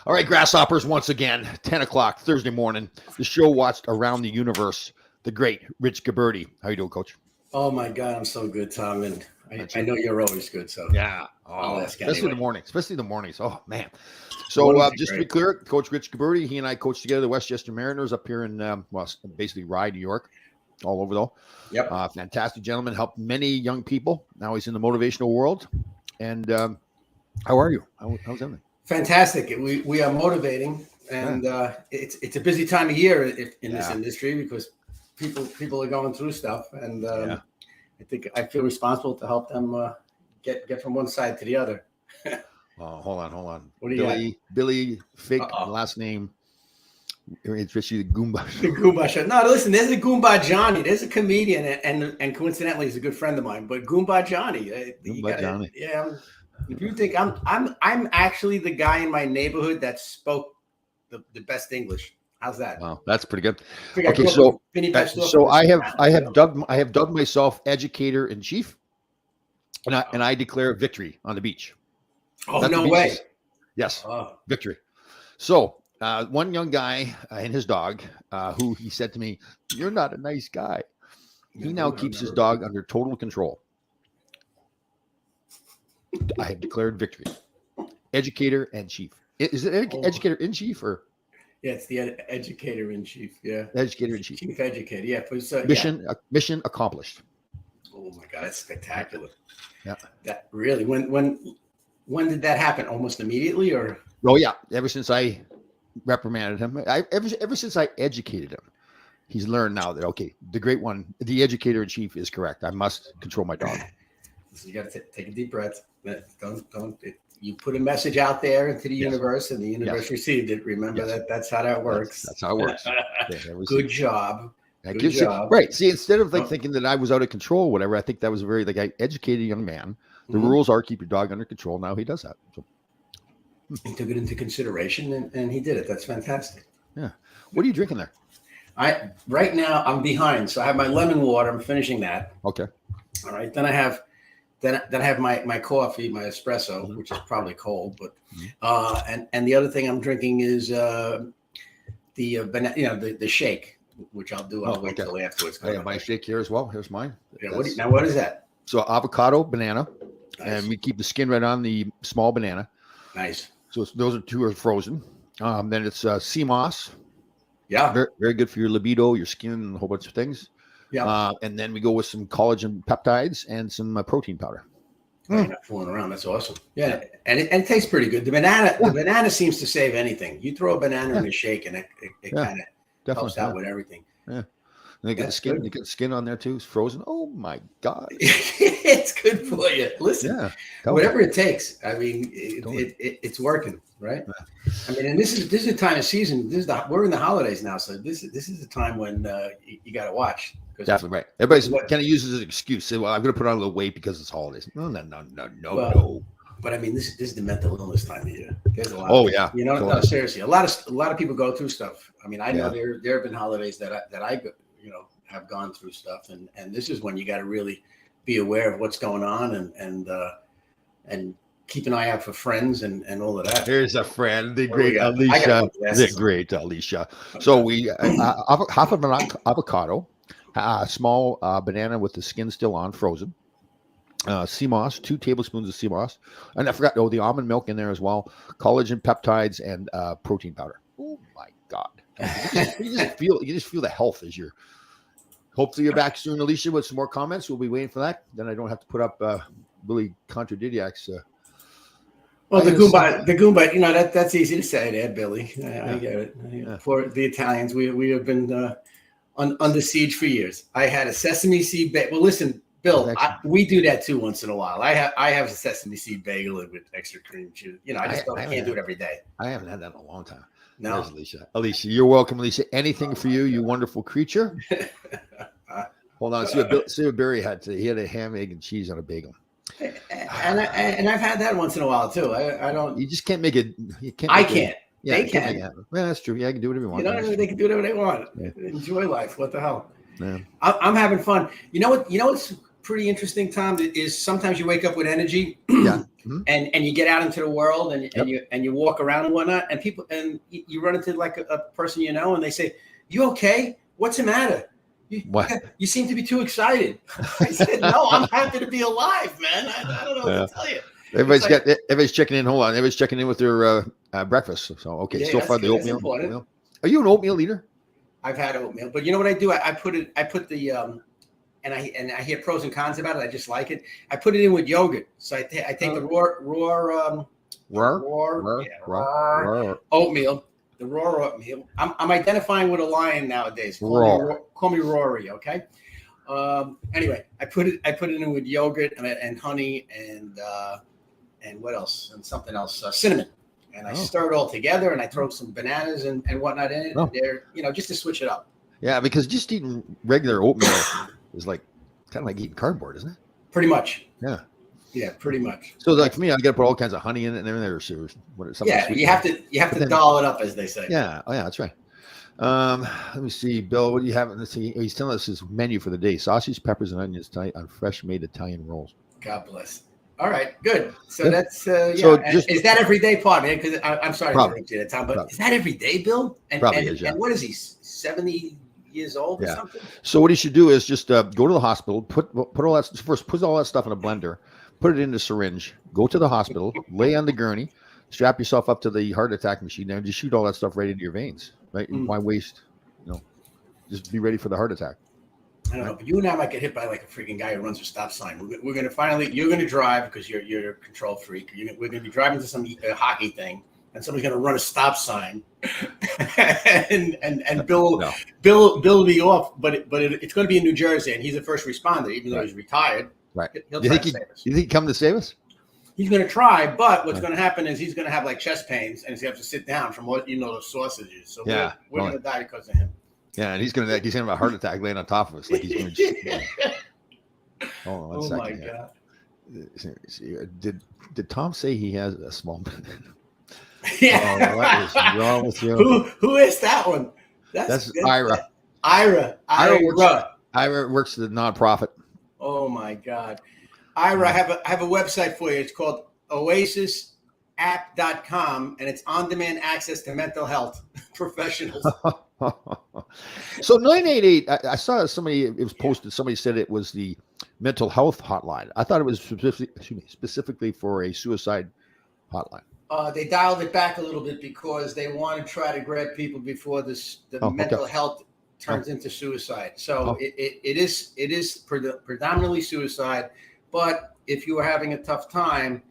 All right, grasshoppers, once again, 10 o'clock Thursday morning. The show watched around the universe. The great Rich Gabberty. How you doing, Coach? Oh my God, I'm so good, Tom, and I know you're always good. So yeah, I'll ask especially anyway. the mornings. Especially the mornings. Oh man. So just to be great. clear, Coach Rich Gabberty, he and I coached together the Westchester Mariners up here in basically Rye, New York, all over though. Yep. Fantastic gentleman, helped many young people. Now he's in the motivational world. And how are you? How's everything? Fantastic. We are motivating, and it's a busy time of year in this industry because people are going through stuff, and I feel responsible to help them get from one side to the other. Hold on. What do you Billy, fake last name. It's Richie the Goomba. The Goomba show. No, listen, there's a Goomba Johnny. There's a comedian, and coincidentally, he's a good friend of mine. But Goomba Johnny. Johnny. Yeah. If you think I'm actually the guy in my neighborhood that spoke the best English. How's that? Wow, that's pretty good. Okay, so I have dubbed myself educator in chief, and I declare victory on the beach. Oh, no way! Yes, victory. So one young guy and his dog, who he said to me, "You're not a nice guy." He now keeps his dog under total control. I have declared victory. Educator and chief. Is it educator in chief or? Yeah, it's the educator in chief. Yeah, educator in chief. Chief educator. Yeah, mission accomplished. Oh my God, that's spectacular. Yeah. That really. When did that happen? Almost immediately, or? Oh yeah, ever since I reprimanded him, ever since I educated him, he's learned now that the great one, the educator in chief, is correct. I must control my dog. So you got to take a deep breath. Don't. You put a message out there into the universe, and the universe received it. Remember that's how that works. That's how it works. Good job. Good job. Right. See, instead of thinking that I was out of control, or whatever, I think that was a very I educated young man. The rules are keep your dog under control. Now he does that. So. He took it into consideration, and he did it. That's fantastic. Yeah. What are you drinking there? Right now I'm behind, so I have my lemon water. I'm finishing that. Okay. All right. Then I have my coffee, my espresso, which is probably cold, but and the other thing I'm drinking is the shake, which I'll do. I'll wait till afterwards. I have my shake here as well. Here's mine. Yeah. What is that? So avocado, banana, nice. And we keep the skin right on the small banana. Nice. So those two are frozen. Then it's sea moss. Yeah. Very, very good for your libido, your skin, and a whole bunch of things. Yeah. And then we go with some collagen peptides and some protein powder. You're not fooling around. That's awesome. Yeah. And it tastes pretty good. The banana seems to save anything. You throw a banana in a shake and it kind of helps out with everything. Yeah. And they get the skin on there too. It's frozen. Oh my God. It's good for you. Listen, whatever it takes. I mean, it's working, right? Yeah. I mean, and this is a time of season. We're in the holidays now, so this is the time when you got to watch. Definitely right. Everybody's kind of uses an excuse. Say, well, I'm going to put on a little weight because it's holidays. No. But I mean, this is the mental illness time of year. There's a lot. Oh, Seriously, a lot of people go through stuff. I mean, I know there have been holidays that I have gone through stuff, and this is when you got to really be aware of what's going on and keep an eye out for friends and all of that. Here's a friend, the great Alicia. So we half of an avocado, small banana with the skin still on, frozen. Sea moss, 2 tablespoons of sea moss, and I forgot the almond milk in there as well. Collagen peptides and protein powder. Oh my God! You just feel the health as you're. Hopefully you're back soon, Alicia, with some more comments. We'll be waiting for that. Then I don't have to put up Billy Contradidiac's. Well, the Goomba, that's easy to say there, Billy. I get it. Yeah. For the Italians, we have been under siege for years. I had a sesame seed bagel. Well, listen, Bill, we do that too once in a while. I have a sesame seed bagel with extra cream cheese. I can't do it every day. I haven't had that in a long time. No. There's Alicia. Alicia, you're welcome, Alicia. Anything for you, you wonderful creature. Hold on. See what Barry had today. He had a ham, egg, and cheese on a bagel. And I've had that once in a while too. I don't. You just can't make it. I can't. Yeah, they can. Well, that's true. Yeah, I can do whatever you want. They can do whatever they want. Yeah. Enjoy life. What the hell? Yeah. I'm having fun. You know what? pretty interesting, Tom, is sometimes you wake up with energy, yeah, and you get out into the world and you walk around and whatnot, and you run into like a person you know, and they say, "You okay? What's the matter? You seem to be too excited." I said, "No, I'm happy to be alive, man. I don't know what to tell you." Everybody's checking in. Hold on, everybody's checking in with their breakfast. So okay, so far the oatmeal. Are you an oatmeal eater? I've had oatmeal, but you know what I do? I put the and I hear pros and cons about it. I just like it. I put it in with yogurt. So I take the raw oatmeal, the raw oatmeal. I'm identifying with a lion nowadays. Call me Rory, okay? Anyway, I put it in with yogurt and honey and what else? And something else, cinnamon. And I stir it all together, and I throw some bananas and whatnot in it. There, just to switch it up. Yeah, because just eating regular oatmeal is like kind of like eating cardboard, isn't it? Pretty much. Yeah. Yeah, pretty much. So like for me, I got to put all kinds of honey in it and everything. Yeah, you have to doll it up, as they say. Yeah. Oh yeah, that's right. Let me see, Bill. What do you have? Let's see. He's telling us his menu for the day: sausage, peppers, and onions on fresh made Italian rolls. God bless. All right, good. So that's So is that everyday part, man? Because I'm sorry to interrupt you at the time, but is that every day, Bill? And what is he? 70 years old or something? So what he should do is just go to the hospital, put all that first, put all that stuff in a blender, put it in a syringe, go to the hospital, lay on the gurney, strap yourself up to the heart attack machine, and just shoot all that stuff right into your veins. Right? Why waste? Just be ready for the heart attack. I don't know, but you and I might get hit by like a freaking guy who runs a stop sign. We're going to finally, you're going to drive because you're a control freak. We're going to be driving to some hockey thing, and somebody's going to run a stop sign, and Bill will be off. But it's going to be in New Jersey, and he's a first responder, even though he's retired. Right. You think he'd come to save us? He's going to try, but what's going to happen is he's going to have like chest pains, and he's going to have to sit down from what the sausages. So we're going to die because of him. Yeah, and he's gonna have a heart attack laying on top of us, like he's going to. Oh my God! Did Tom say he has a small? Yeah. What is wrong with you? Who is that one? That's Ira. Ira works at the nonprofit. Oh my God, Ira! I have a website for you. It's called OasisApp.com, and it's on-demand access to mental health professionals. So 988, I saw somebody, it was posted, somebody said it was the mental health hotline. I thought it was specifically for a suicide hotline. They dialed it back a little bit because they want to try to grab people before the mental health turns into suicide. So it is predominantly suicide, but if you are having a tough time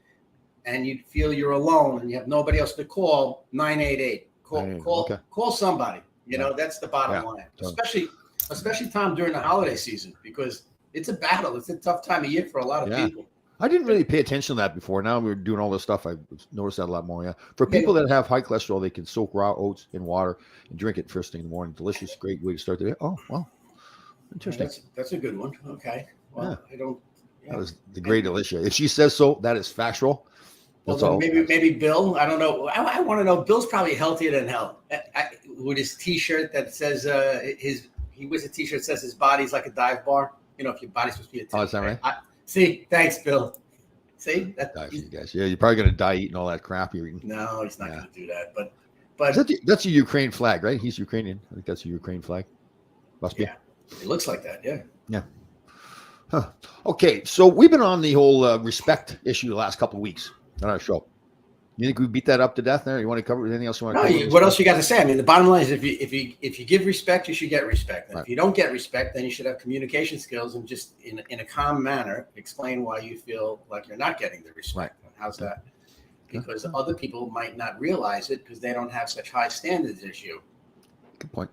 and you feel you're alone and you have nobody else to call, 988. Call somebody. That's the bottom line. Especially Tom during the holiday season, because it's a battle. It's a tough time of year for a lot of people. I didn't really pay attention to that before. Now we're doing all this stuff. I noticed that a lot more. Yeah. For people that have high cholesterol, they can soak raw oats in water and drink it first thing in the morning. Delicious, great way to start the day. Oh, well, interesting. That's a good one. Okay. Well, I don't. That was the great Alicia. If she says so, that is factual. Well, maybe Bill. I don't know. I want to know. Bill's probably healthier than hell. With his T-shirt that says he wears a T-shirt that says his body's like a dive bar. If your body's supposed to be a. Oh, is that right? See, thanks, Bill. See, you guys. Yeah, you're probably gonna die eating all that crap you're eating. No, he's not gonna do that. But that's a Ukraine flag, right? He's Ukrainian. I think that's a Ukraine flag. Must be. Yeah, it looks like that. Yeah. Yeah. Huh. Okay, so we've been on the whole respect issue the last couple of weeks on our show. You think we beat that up to death there? You want to cover anything else you want to cover? What else you got to say? I mean, the bottom line is if you give respect, you should get respect. And if you don't get respect, then you should have communication skills and just in a calm manner explain why you feel like you're not getting the respect. Right. How's that? Because other people might not realize it because they don't have such high standards as you. Good point.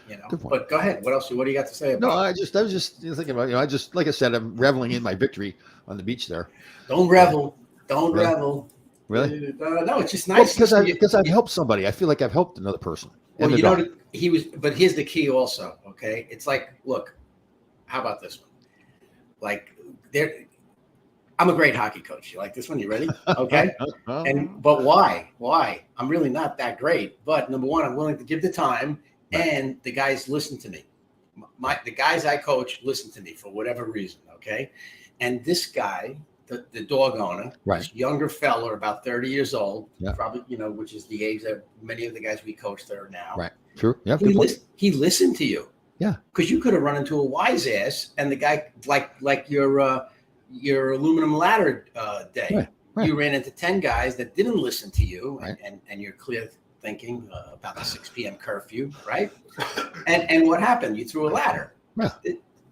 Good point. But go ahead. What else? What do you got to say about? No, I was just thinking about. Like I said, I'm reveling in my victory on the beach there. Don't revel. Don't revel. Really? No, it's just nice because I've helped somebody. I feel like I've helped another person. Well, but here's the key also. Okay, it's like, look, how about this one? Like, I'm a great hockey coach. You like this one? You ready? Okay. But why? Why? I'm really not that great. But number one, I'm willing to give the time, and the guys listen to me. the guys I coach listen to me for whatever reason, okay? And this guy, the dog owner, this younger fella, about 30 years old, probably, which is the age that many of the guys we coached are now. Right. True. Yeah. He listened to you. Yeah. Because you could have run into a wise ass, and the guy, like your aluminum ladder day, you ran into 10 guys that didn't listen to you, and you're clear thinking about the 6 p.m. curfew, right? And what happened? You threw a ladder. Yeah.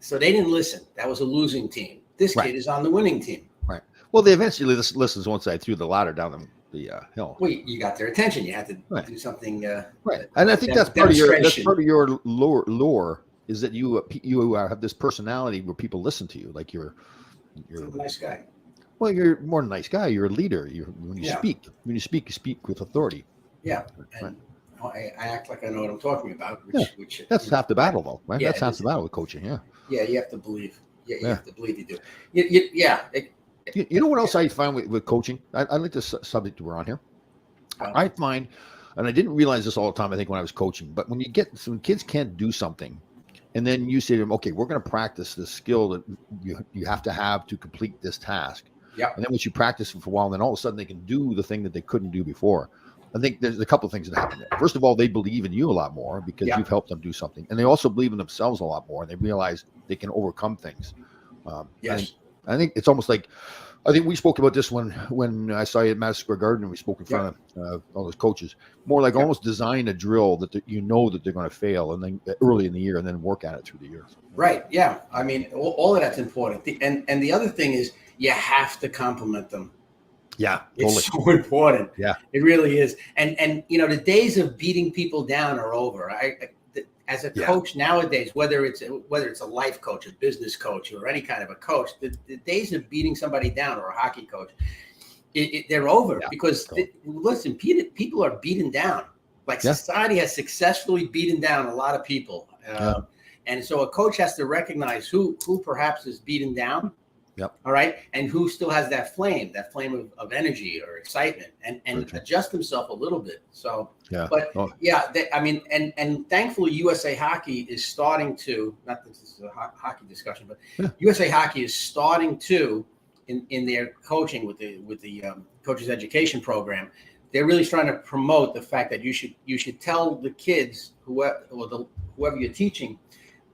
So they didn't listen. That was a losing team. This kid is on the winning team. Right. Well, they eventually listens once I threw the ladder down the hill. Well, you got their attention. You had to do something. Right. And I think that's part of your lore is that you have this personality where people listen to you. Like you're a nice guy. Well, you're more than a nice guy. You're a leader. When you speak, you speak with authority. Yeah. And I act like I know what I'm talking about. Which that's half the battle, though, right? Yeah, that's half the battle with coaching. Yeah. Yeah, you have to believe. You have to believe you do. You know what else I find with coaching? I like this subject we're on here. I find, and I didn't realize this all the time, I think, when I was coaching, but when some kids can't do something, and then you say to them, okay, we're going to practice this skill that you have to complete this task. Yeah. And then once you practice it for a while, then all of a sudden they can do the thing that they couldn't do before. I think there's a couple of things that happen there. First of all, they believe in you a lot more because you've helped them do something. And they also believe in themselves a lot more. And they realize they can overcome things. Yes. I think it's almost like, I think we spoke about this when I saw you at Madison Square Garden and we spoke in front of all those coaches. More like almost design a drill that that they're going to fail and then early in the year and then work at it through the year. Right. Yeah. I mean, all of that's important. And the other thing is you have to compliment them. Yeah, it's so important. Yeah, it really is. And the days of beating people down are over. As a coach nowadays, whether it's a life coach, a business coach, or any kind of a coach, the days of beating somebody down, or a hockey coach, they're over because listen, people are beaten down. Like society has successfully beaten down a lot of people, and so a coach has to recognize who perhaps is beaten down. Yep. All right. And who still has that flame of energy or excitement and adjust himself a little bit. So, and thankfully USA Hockey is starting to, not that this is a hockey discussion, but USA Hockey is starting to, in their coaching with the coaches education program, they're really trying to promote the fact that you should tell the kids, whoever you're teaching,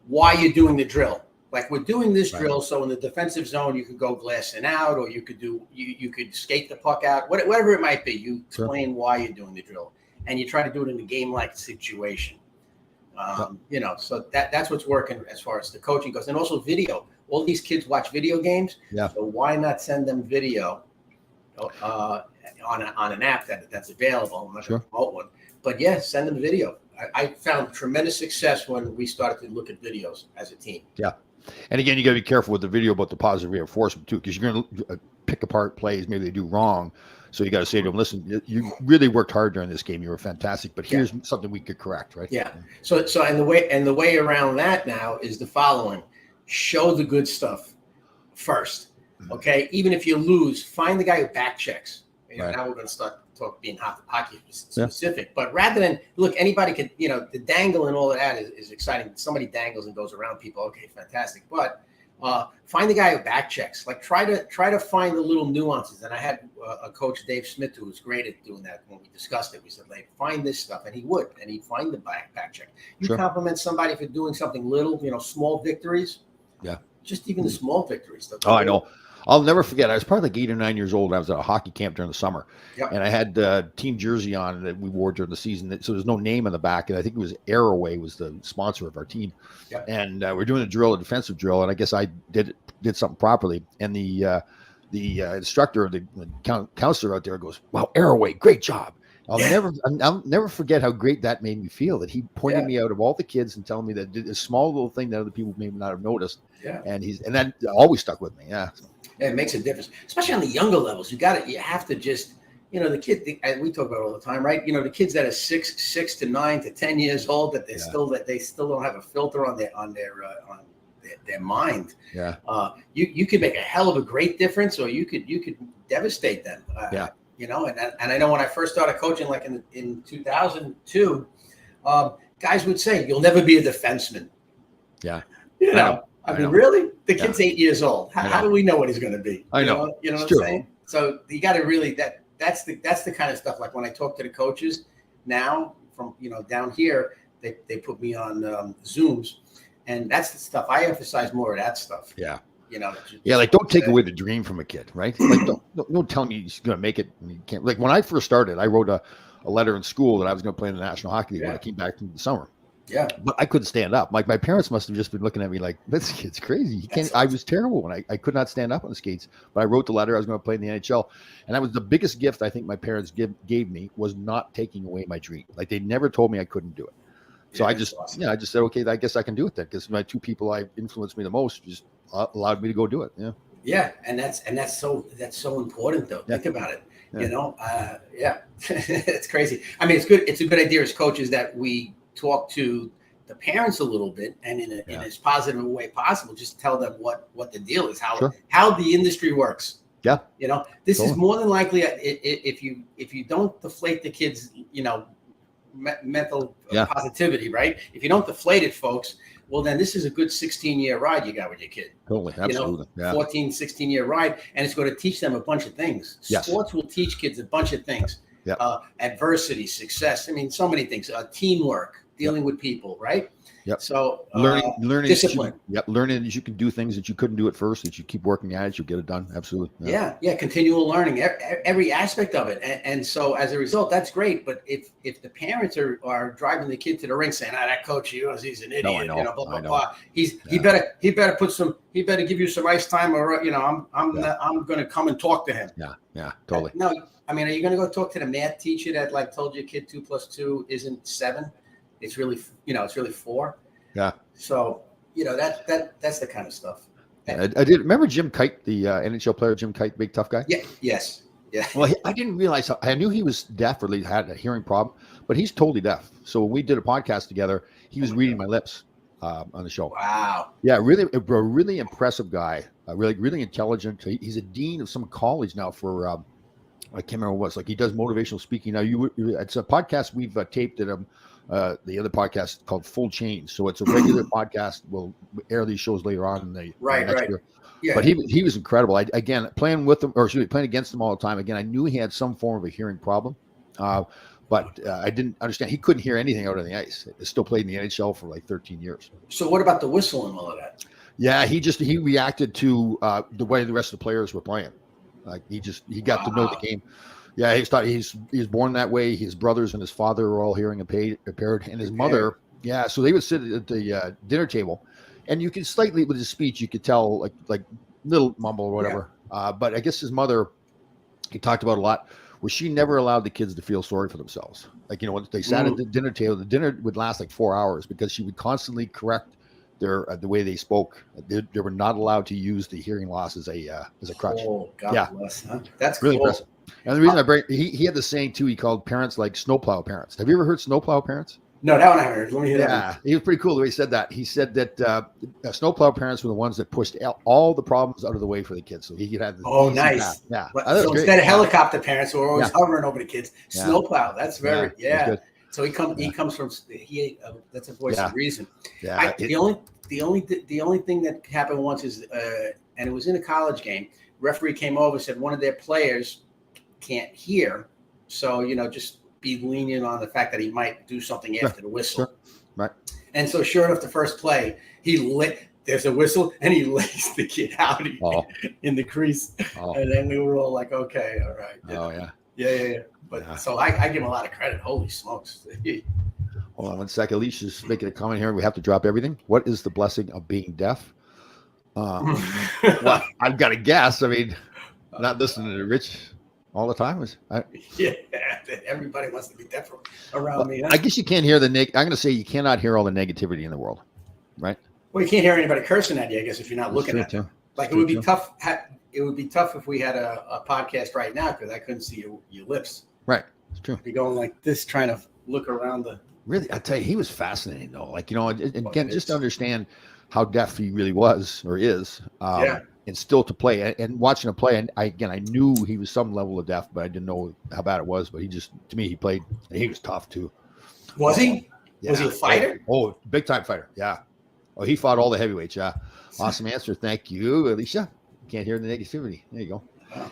why you're doing the drill. Like, we're doing this drill, so in the defensive zone you could go glass and out, or you could skate the puck out, whatever it might be. You explain why you're doing the drill, and you try to do it in a game-like situation. So that's what's working as far as the coaching goes, and also video. All these kids watch video games, so why not send them video on an app that's available? I'm not going to promote one, but send them video. I found tremendous success when we started to look at videos as a team. Yeah. And again, you got to be careful with the video about the positive reinforcement too, because you're going to pick apart plays. Maybe they do wrong. So you got to say to them, listen, you really worked hard during this game. You were fantastic, but here's something we could correct. Right. Yeah. So and the way around that now is the following: show the good stuff first. Okay. Even if you lose, find the guy who back checks. Now we're going to start being hockey specific, but rather than look, anybody can, the dangle and all of that is exciting. Somebody dangles and goes around people. Okay, fantastic. But find the guy who back checks. Like try to find the little nuances. And I had a coach, Dave Smith, who was great at doing that. When we discussed it, we said, like, find this stuff, and he would, and he'd find the back check. You compliment somebody for doing something little, small victories. Yeah, just even the small victories. I know. I'll never forget. I was probably like 8 or 9 years old. I was at a hockey camp during the summer, and I had team jersey on that we wore during the season. So there's no name on the back, and I think it was Arroway was the sponsor of our team. And we're doing a defensive drill, and I guess I did something properly. And the instructor, the counselor out there goes, "Wow, Arroway, great job." I'll never forget how great that made me feel, that he pointed me out of all the kids and telling me that did a small little thing that other people may not have noticed. And that always stuck with me. Yeah. It makes a difference, especially on the younger levels. You have to just, the kid, we talk about it all the time, right? The kids that are 6 to 9 to 10 years old, that they still don't have a filter on their mind. Yeah. You could make a hell of a great difference, or you could devastate them. And I know when I first started coaching, like in 2002, guys would say, "You'll never be a defenseman." Yeah. I mean, really? The kid's 8 years old. How do we know what he's going to be? I know. You know what I'm saying? So you got to really that's the kind of stuff. Like when I talk to the coaches now from down here, they put me on Zooms, and that's the stuff I emphasize more of that stuff. Yeah. Like don't take away the dream from a kid, right? Like don't tell me he's going to make it. And he can't. Like when I first started, I wrote a letter in school that I was going to play in the National Hockey League when I came back from the summer. Yeah, but I couldn't stand up. Like my parents must have just been looking at me like, this kid's crazy. He can't. I was terrible when I could not stand up on the skates. But I wrote the letter. I was going to play in the NHL, and that was the biggest gift I think my parents gave me, was not taking away my dream. Like they never told me I couldn't do it. So I just said, okay, I guess I can do it then, because my two people I influenced me the most just allowed me to go do it. Yeah. Yeah, and that's so important though. Yeah. Think about it. Yeah. It's crazy. I mean, it's good. It's a good idea as coaches that we talk to the parents a little bit, and in as positive a way possible, just tell them what the deal is, how the industry works. Yeah. This is more than likely if you don't deflate the kids, mental positivity, right? If you don't deflate it, folks, well, then this is a good 16-year ride you got with your kid. Totally. Absolutely. 14, 16-year ride. And it's going to teach them a bunch of things. Yes. Sports will teach kids a bunch of things. Yep. Adversity, success. I mean, so many things. Teamwork, dealing with people, right? Yep. So learning discipline. Learning that you can do things that you couldn't do at first, that you keep working at it, you'll get it done. Absolutely. Yeah. Continual learning, every aspect of it. And so as a result, that's great. But if the parents are driving the kid to the ring saying, that coach, he's an idiot, blah, blah, blah. He better give you some ice time, or I'm going to come and talk to him. Yeah, totally. No, I mean, are you going to go talk to the math teacher that told your kid 2 + 2 isn't 7? It's really, it's really 4. Yeah. So, that's the kind of stuff. I did remember Jim Kite, the NHL player, Jim Kite, big tough guy. Yeah. Yes. Yeah. Well, I didn't realize I knew he was deaf, or at least had a hearing problem, but he's totally deaf. So when we did a podcast together, he was reading my lips on the show. Wow. Yeah, really, a really impressive guy. Really intelligent. He's a dean of some college now for. I can't remember what it was. Like he does motivational speaking. Now it's a podcast we've taped at the other podcast called Full Change. So it's a regular podcast. We'll air these shows later on in the next year. Yeah. But he was incredible. Again, playing with him, or excuse me, playing against him all the time. Again, I knew he had some form of a hearing problem, but I didn't understand. He couldn't hear anything out on the ice. He still played in the NHL for like 13 years. So what about the whistle and all of that? Yeah, he reacted to the way the rest of the players were playing. Like he got to know the game. Yeah, he's born that way. His brothers and his father were all hearing impaired, and his mother. Yeah, so they would sit at the dinner table, and you could slightly with his speech, you could tell like little mumble or whatever. Yeah. But I guess his mother, he talked about a lot, where she never allowed the kids to feel sorry for themselves. Like when they sat at the dinner table, the dinner would last like 4 hours because she would constantly correct the way they spoke. They were not allowed to use the hearing loss as a crutch. Oh, God bless. Huh? That's really cool. Impressive. And the reason he had the saying too, he called parents like snowplow parents. Have you ever heard snowplow parents? No, that one I heard. Let me hear that. Yeah, he was pretty cool the way he said that. He said that snowplow parents were the ones that pushed all the problems out of the way for the kids, so he could have. Nice. Path. Yeah. So instead of helicopter parents who were always hovering over the kids, snowplow. That's very So he comes from that's a voice of reason. Yeah. The only thing that happened once is, and it was in a college game. Referee came over, said one of their players can't hear, so just be lenient on the fact that he might do something after the whistle. Sure. Right. And so sure enough, the first play, there's a whistle and he lays the kid out in the crease. And then we were all like, okay, all right. Yeah. But so I give him a lot of credit. Holy smokes. Hold on one second. Alicia's making a comment here. We have to drop everything. What is the blessing of being deaf? Well, I've got to guess. I mean, not listening to Rich all the time. Everybody wants to be deaf around me. Huh? I guess you can't hear I'm going to say you cannot hear all the negativity in the world, right? Well, you can't hear anybody cursing at you, I guess, if you're not looking at them. Like it would be tough. It would be tough if we had a podcast right now because I couldn't see your lips. Right, it's true. Be going like this, trying to look around the. Really, I tell you, he was fascinating though. Like again, just to understand how deaf he really was or is. And still to play and watching him play. And I knew he was some level of deaf, but I didn't know how bad it was. But to me, he played and he was tough too. Was he? Yeah. Was he a fighter? Oh, big time fighter. Yeah. Oh, he fought all the heavyweights. Yeah. Awesome answer. Thank you, Alicia. Can't hear the negativity. There you go.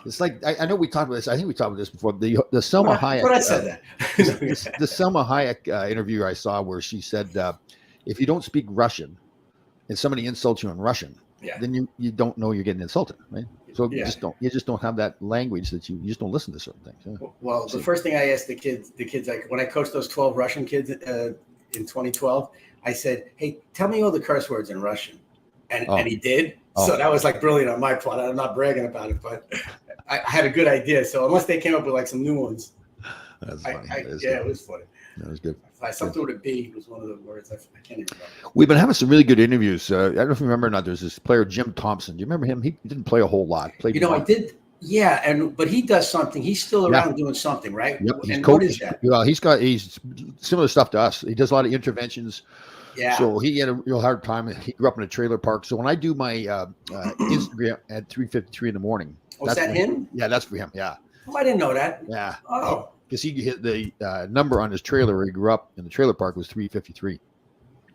It's like I know we talked about this. I think we talked about this before. The Selma Hayek. But I said that. the Selma Hayek interview I saw where she said, if you don't speak Russian and somebody insults you in Russian, then you don't know you're getting insulted, right? So you just don't have that language that you just don't listen to certain things. Yeah. Well, the first thing I asked the kids like when I coached those 12 Russian kids in 2012, I said, "Hey, tell me all the curse words in Russian," and he did. So that was like brilliant on my part. I'm not bragging about it, but I had a good idea. So unless they came up with like some new ones, that's funny. It was funny. That was good. Something with a B was one of the words I can't even remember. We've been having some really good interviews. I don't know if you remember or not. There's this player, Jim Thompson. Do you remember him? He didn't play a whole lot. I did. Yeah, but he does something. He's still around doing something, right? Yep. And what is that? Well, he's similar stuff to us. He does a lot of interventions. Yeah. So he had a real hard time. He grew up in a trailer park. So when I do my Instagram at 3:53 in the morning. Was that him? Yeah, that's for him. Yeah. Oh, I didn't know that. Yeah. Oh. Because he hit the number on his trailer where he grew up in the trailer park was 3:53.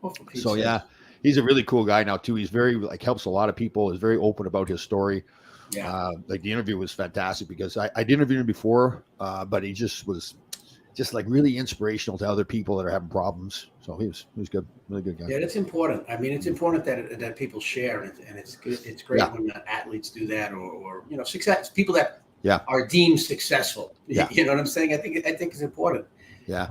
Oh, so yeah, he's a really cool guy now too. He's very helps a lot of people. Is very open about his story. Yeah. The interview was fantastic because I'd interviewed him before, but he was like really inspirational to other people that are having problems. So he was good, really good guy. Yeah, that's important. I mean, it's important that people share, and it's good. It's great when athletes do that, or success people that are deemed successful. Yeah. You know what I'm saying? I think it's important. Yeah.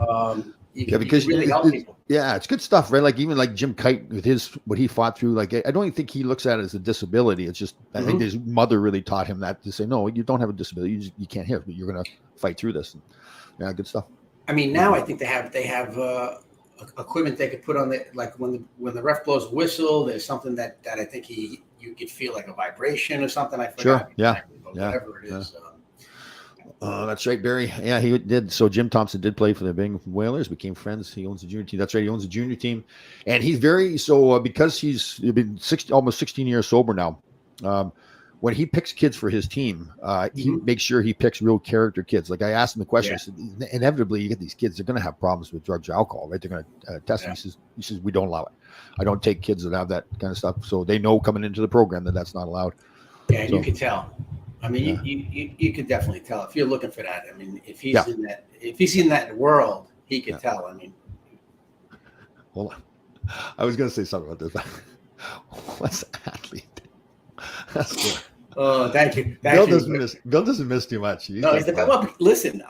Because you really help people. Yeah, it's good stuff, right? Like even like Jim Kite with what he fought through. Like I don't even think he looks at it as a disability. It's just I think his mother really taught him that to say, no, you don't have a disability. You can't hear, but you're gonna fight through this. And, yeah, good stuff. I mean, now I think they have equipment they could put on when the ref blows a whistle. There's something that I think you could feel like a vibration or something. I forgot. Sure. Exactly, whatever it is. That's right, Barry. Yeah, he did. So Jim Thompson did play for the Binghamton Whalers, became friends. He owns the junior team. That's right. He owns the junior team, and he's because he's been almost 16 years sober now. When he picks kids for his team, he makes sure he picks real character kids. Like I asked him the question, I said, inevitably you get these kids, they're going to have problems with drugs or alcohol, right? They're going to test them. He says, we don't allow it. I don't take kids that have that kind of stuff. So they know coming into the program that that's not allowed. Yeah, and you can tell. I mean, you could definitely tell if you're looking for that. I mean, if he's in that world, he could tell. I mean, hold on. I was going to say something about this. What's athlete? That's good. Oh, thank you. Bill doesn't miss too much. Well, listen,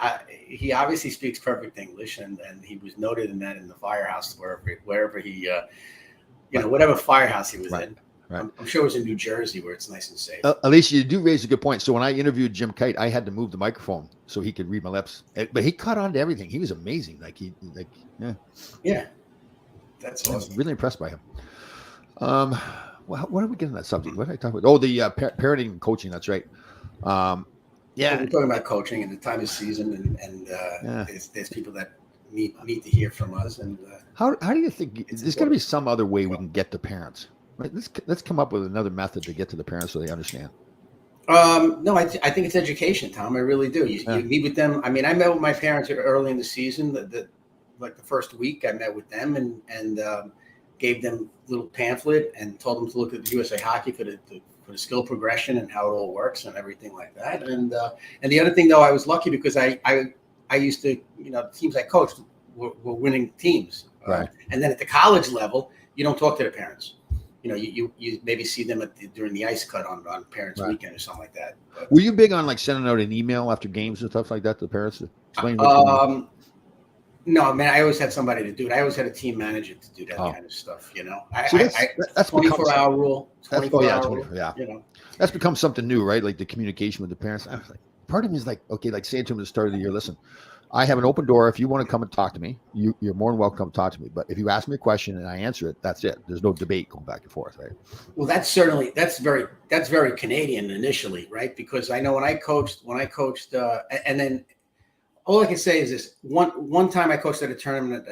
he obviously speaks perfect English, and he was noted in that in the firehouse wherever he, whatever firehouse he was in. Right. I'm sure it was in New Jersey where it's nice and safe. Alicia, you do raise a good point. So when I interviewed Jim Kite, I had to move the microphone so he could read my lips. But he caught on to everything. He was amazing. Yeah. That's awesome. I was really impressed by him. What are we getting that subject? What did I talk about? Oh, the parenting and coaching. That's right. We're talking about coaching and the time of season, and there's people that need to hear from us. And how do you think there's got to be some other way we can get to parents? Right? Let's come up with another method to get to the parents so they understand. No, I think it's education, Tom. I really do. You meet with them. I mean, I met with my parents early in the season. The first week, I met with them and gave them a little pamphlet and told them to look at the USA Hockey for the skill progression and how it all works and everything like that. And the other thing, though, I was lucky because I used to, the teams I coached were winning teams. Right. And then at the college level, you don't talk to the parents. You maybe see them during the ice cut on Parents Weekend or something like that. But, were you big on sending out an email after games and stuff like that to the parents to explain? No, man, I always had somebody to do it. I always had a team manager to do that kind of stuff. That's 24-hour rule. 24-hour. Yeah. That's become something new, right? Like the communication with the parents. I was like, part of me is like, okay, like saying to them at the start of the year, listen, I have an open door. If you want to come and talk to me, you're more than welcome to talk to me. But if you ask me a question and I answer it, that's it. There's no debate going back and forth, right? Well, that's very Canadian initially, right? Because I know when I coached, and then all I can say is this: one time I coached at a tournament.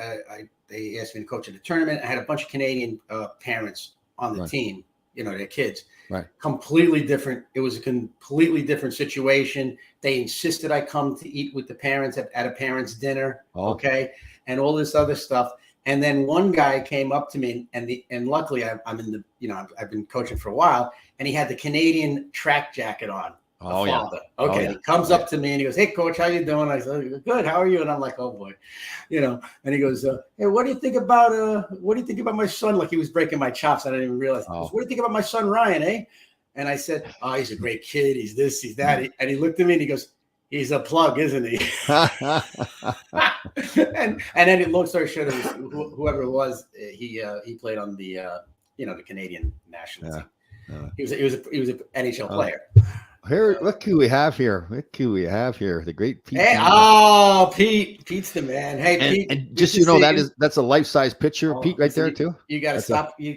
They asked me to coach at a tournament. I had a bunch of Canadian parents on the team. Their kids. Right. Completely different. It was a completely different situation. They insisted I come to eat with the parents at a parents' dinner. Oh. Okay. And all this other stuff. And then one guy came up to me, and luckily I'm in the, I've been coaching for a while, and he had the Canadian track jacket on. Oh yeah. Okay. Oh, yeah. He comes up to me and he goes, "Hey coach, how you doing?" I said, "Good. How are you?" And I'm like, "Oh boy," And he goes, "Hey, what do you think about my son?" Like he was breaking my chops. I didn't even realize. He goes, "What do you think about my son Ryan, eh?" And I said, "Oh, he's a great kid. He's this, he's that." And he looked at me and he goes, "He's a plug, isn't he?" and then long story short, it was whoever it was, he played on the the Canadian national team. He was an NHL player. Here, look who we have here. The great Pete. Hey, Pete's the man. Hey, Pete. And just that's a life-size picture of Pete right there too. You got to stop. You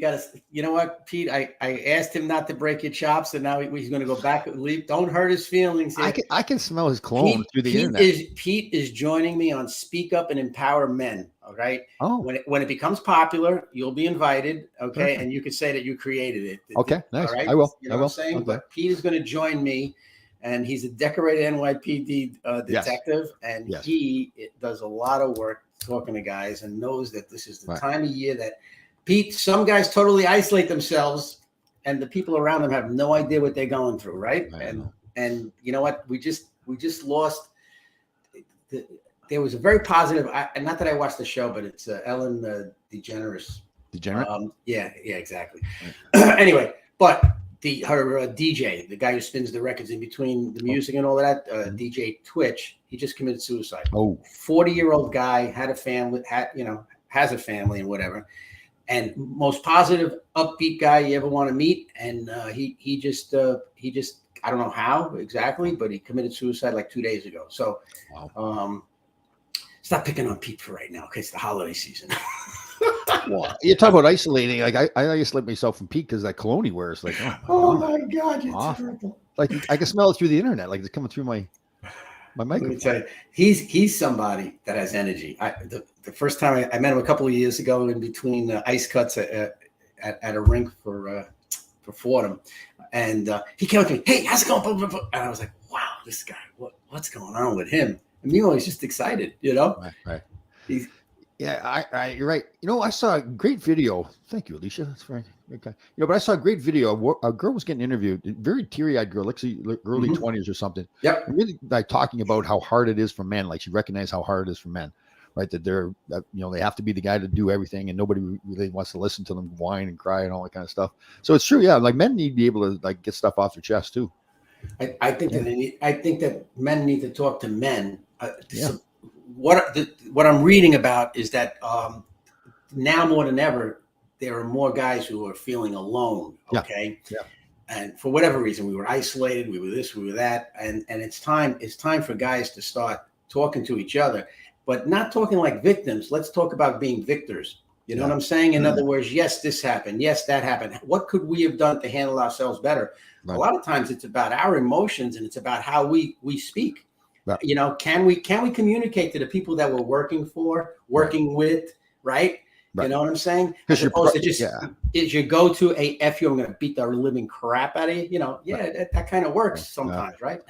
know what, Pete? I asked him not to break your chops, and now he's going to go back and leave. Don't hurt his feelings. I can smell his cologne through the internet. Pete is joining me on Speak Up and Empower Men. All right. Oh. When it becomes popular, you'll be invited. Okay, and you can say that you created it. Okay, nice. All right? I will. You know what I'm saying? Okay. But Pete is going to join me, and he's a decorated NYPD detective, and he does a lot of work talking to guys, and knows that this is the time of year that Pete. Some guys totally isolate themselves, and the people around them have no idea what they're going through, right? And you know what? We just lost. There was a very positive, not that I watched the show, but it's Ellen DeGeneres. Degenerate? Yeah, exactly. Right. Anyway, but her DJ, the guy who spins the records in between the music and all of that, DJ Twitch, he just committed suicide. 40-year-old guy, had a family, has a family and whatever. And most positive, upbeat guy you ever want to meet. And he just I don't know how exactly, but he committed suicide like 2 days ago. So, stop picking on Pete for right now. Okay, it's the holiday season. Well, you talk about isolating. Like I isolate myself from Pete because that cologne he wears. Like, oh my God, you're terrible. Like I can smell it through the internet. Like it's coming through my microphone. Let me tell you, he's somebody that has energy. The first time I met him a couple of years ago in between ice cuts at a rink for Fordham, and he came up to me, "Hey, how's it going?" And I was like, "Wow, this guy, what's going on with him?" And meanwhile, he's just excited, Right. You're right. I saw a great video. Thank you, Alicia. That's very okay. But I saw a great video. A girl was getting interviewed, a very teary-eyed girl, like early 20s or something. Yep. Really like talking about how hard it is for men. Like she recognized how hard it is for men, right? That they have to be the guy to do everything, and nobody really wants to listen to them whine and cry and all that kind of stuff. So it's true, yeah. Like men need to be able to like get stuff off their chest too. I think that men need to talk to men. What I'm reading about is that now more than ever, there are more guys who are feeling alone. Okay. Yeah. And for whatever reason, we were isolated, we were this, we were that. And it's time for guys to start talking to each other, but not talking like victims. Let's talk about being victors. You know what I'm saying? In other words, yes, this happened. Yes, that happened. What could we have done to handle ourselves better? Right. A lot of times it's about our emotions, and it's about how we speak. Right. Can we communicate to the people that we're working with, right? You know what I'm saying? As opposed to just is your go-to F you, I'm going to beat the living crap out of you. That kind of works sometimes, right?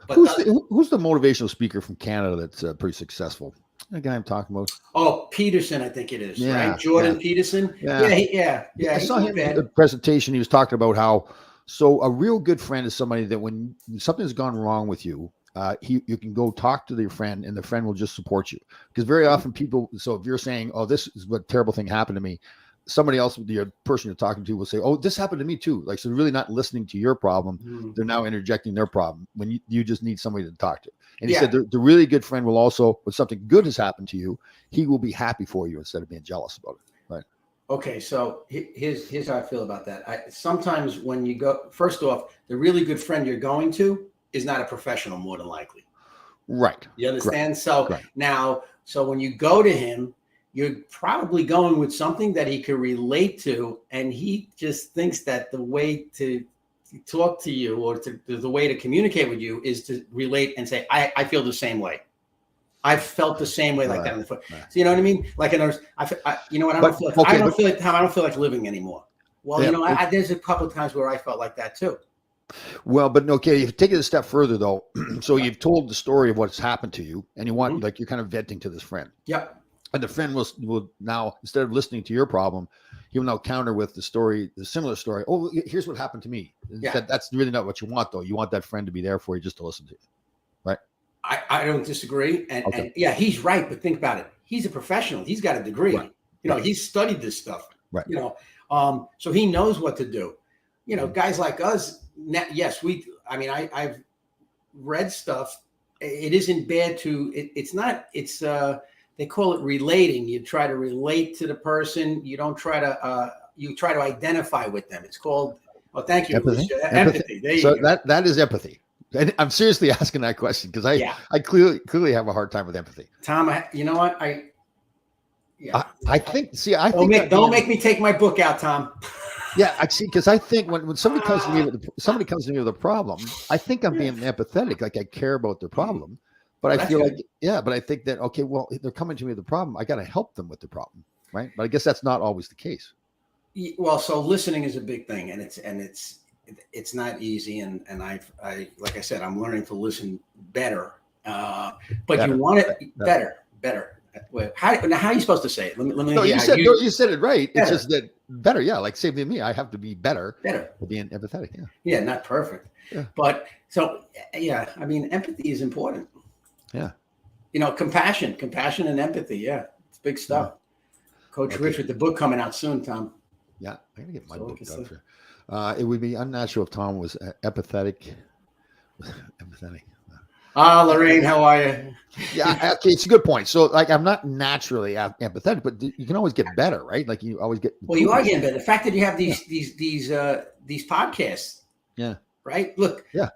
but who's the motivational speaker from Canada that's pretty successful? The guy I'm talking about. Oh, Peterson, I think it is, right? Jordan Peterson. Yeah. I saw him in the presentation. He was talking about how a real good friend is somebody that when something's gone wrong with you, you can go talk to your friend, and the friend will just support you. Because very often people, so if you're saying, "Oh, this is what terrible thing happened to me," somebody else, the person you're talking to, will say, "Oh, this happened to me too." Like, so they're really not listening to your problem. They're now interjecting their problem when you just need somebody to talk to. And he said the really good friend will also, when something good has happened to you, he will be happy for you instead of being jealous about it. Right. Okay. So here's how I feel about that. Sometimes when you go, first off, the really good friend you're going to is not a professional, more than likely. Right. You understand? So when you go to him, you're probably going with something that he can relate to, and he just thinks that the way to talk to you or the way to communicate with you is to relate and say, I feel the same way. I felt the same way like that in the foot. Right. So you know what I mean? Like I don't feel like living anymore. Well, there's a couple of times where I felt like that too. Well, but okay, if you take it a step further though, so you've told the story of what's happened to you, and you want like you're kind of venting to this friend. Yep. And the friend will now, instead of listening to your problem, he will now counter with the similar story. Oh, here's what happened to me. Yeah. That's really not what you want, though. You want that friend to be there for you just to listen to you, right? I don't disagree. And yeah, he's right. But think about it. He's a professional. He's got a degree. Right. He's studied this stuff. Right. So he knows what to do. Guys like us, yes, I've read stuff. It isn't bad they call it relating. You try to relate to the person. You don't try to, you try to identify with them. It's called, thank you. Empathy. There you go. That is empathy. And I'm seriously asking that question because I clearly have a hard time with empathy. Tom, you know what? I think, don't make me take my book out, Tom. Yeah, I see. Because I think when somebody comes to me with a problem, I think I'm being empathetic, like I care about their problem. But I feel but I think that well, they're coming to me with a problem. I got to help them with the problem, right? But I guess that's not always the case. Well, so listening is a big thing, and it's not easy. And I like I said, I'm learning to listen better. But you want it better. How are you supposed to say it? Let me you said it right. Better. It's just that better. Yeah, like same with me. I have to be better for being empathetic. Yeah. Yeah, not perfect. Yeah. But so empathy is important. Yeah. Compassion and empathy. Yeah, it's big stuff. Yeah. Coach Richard, the book coming out soon, Tom. Yeah, I'm gonna get my book out there. It would be unnatural if Tom was empathetic. Lorraine, how are you? Yeah, it's a good point. So, I'm not naturally empathetic, but you can always get better, right? Like you always get. Well, you are getting better. The fact that you have these podcasts. Yeah. Right. Look. Yeah.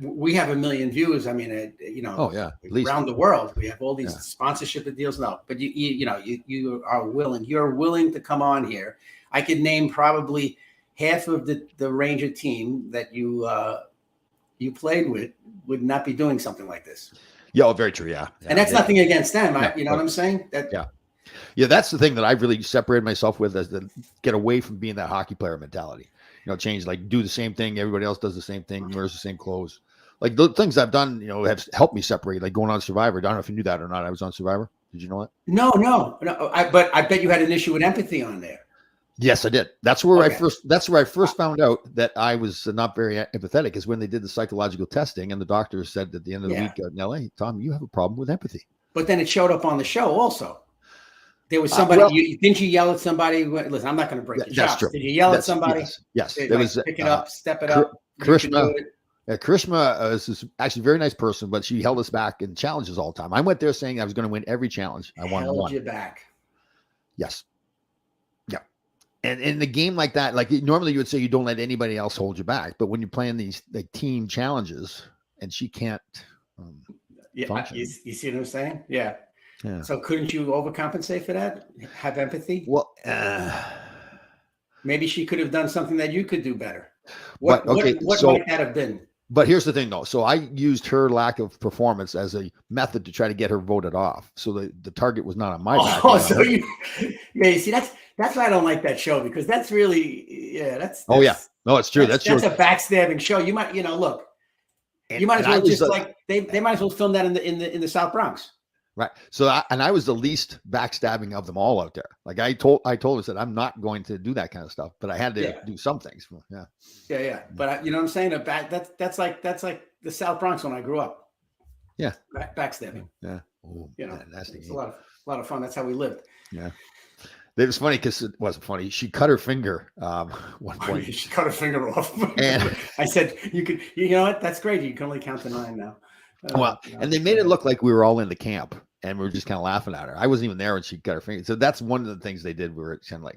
We have 1 million views. Oh yeah. At least around the world, we have all these sponsorship deals now. But you are willing. You're willing to come on here. I could name probably half of the Ranger team that you played with would not be doing something like this. Yeah, very true. Yeah. And that's nothing against them. You know what I'm saying? Yeah, that's the thing that I've really separated myself with, is to get away from being that hockey player mentality. Change, do the same thing. Everybody else does the same thing, wears the same clothes. Like the things I've done, have helped me separate, like going on Survivor. I don't know if you knew that or not. I was on Survivor. Did you know that? No. But I bet you had an issue with empathy on there. Yes, I did. That's where I first found out that I was not very empathetic, is when they did the psychological testing and the doctor said at the end of the week in LA, Tom, you have a problem with empathy. But then it showed up on the show also. There was somebody. Didn't you yell at somebody? Listen, I'm not going to break the chops. Did you yell at somebody? Yes. There was pick it up, step it up. Karishma is actually a very nice person, but she held us back in challenges all the time. I went there saying I was going to win every challenge. I won one. Held you back. Yes. Yeah. And in a game like that, normally you would say you don't let anybody else hold you back, but when you're playing these team challenges and she can't. Function. You see what I'm saying? Yeah. Yeah. So couldn't you overcompensate for that? Have empathy? Well, maybe she could have done something that you could do better. What might that have been? But here's the thing, though. So I used her lack of performance as a method to try to get her voted off. So the target was not on my back. Oh, so you see, that's why I don't like that show, because that's really, that's oh yeah, no, it's true. That's a backstabbing show. You might, look, you might as well just they might as well film that in the South Bronx. Right. So I was the least backstabbing of them all out there. Like I told her that I'm not going to do that kind of stuff, but I had to do some things. Yeah. Yeah. But you know what I'm saying? That's like the South Bronx when I grew up. Yeah. Backstabbing. Yeah. Oh, nasty. It's a lot of fun. That's how we lived. Yeah. It was funny because it wasn't funny. She cut her finger one point. She cut her finger off. And I said, you know what? That's great. You can only count to 9 now. And they made it look like we were all in the camp and we were just kind of laughing at her. I wasn't even there when she cut her finger. So that's one of the things they did where it kind of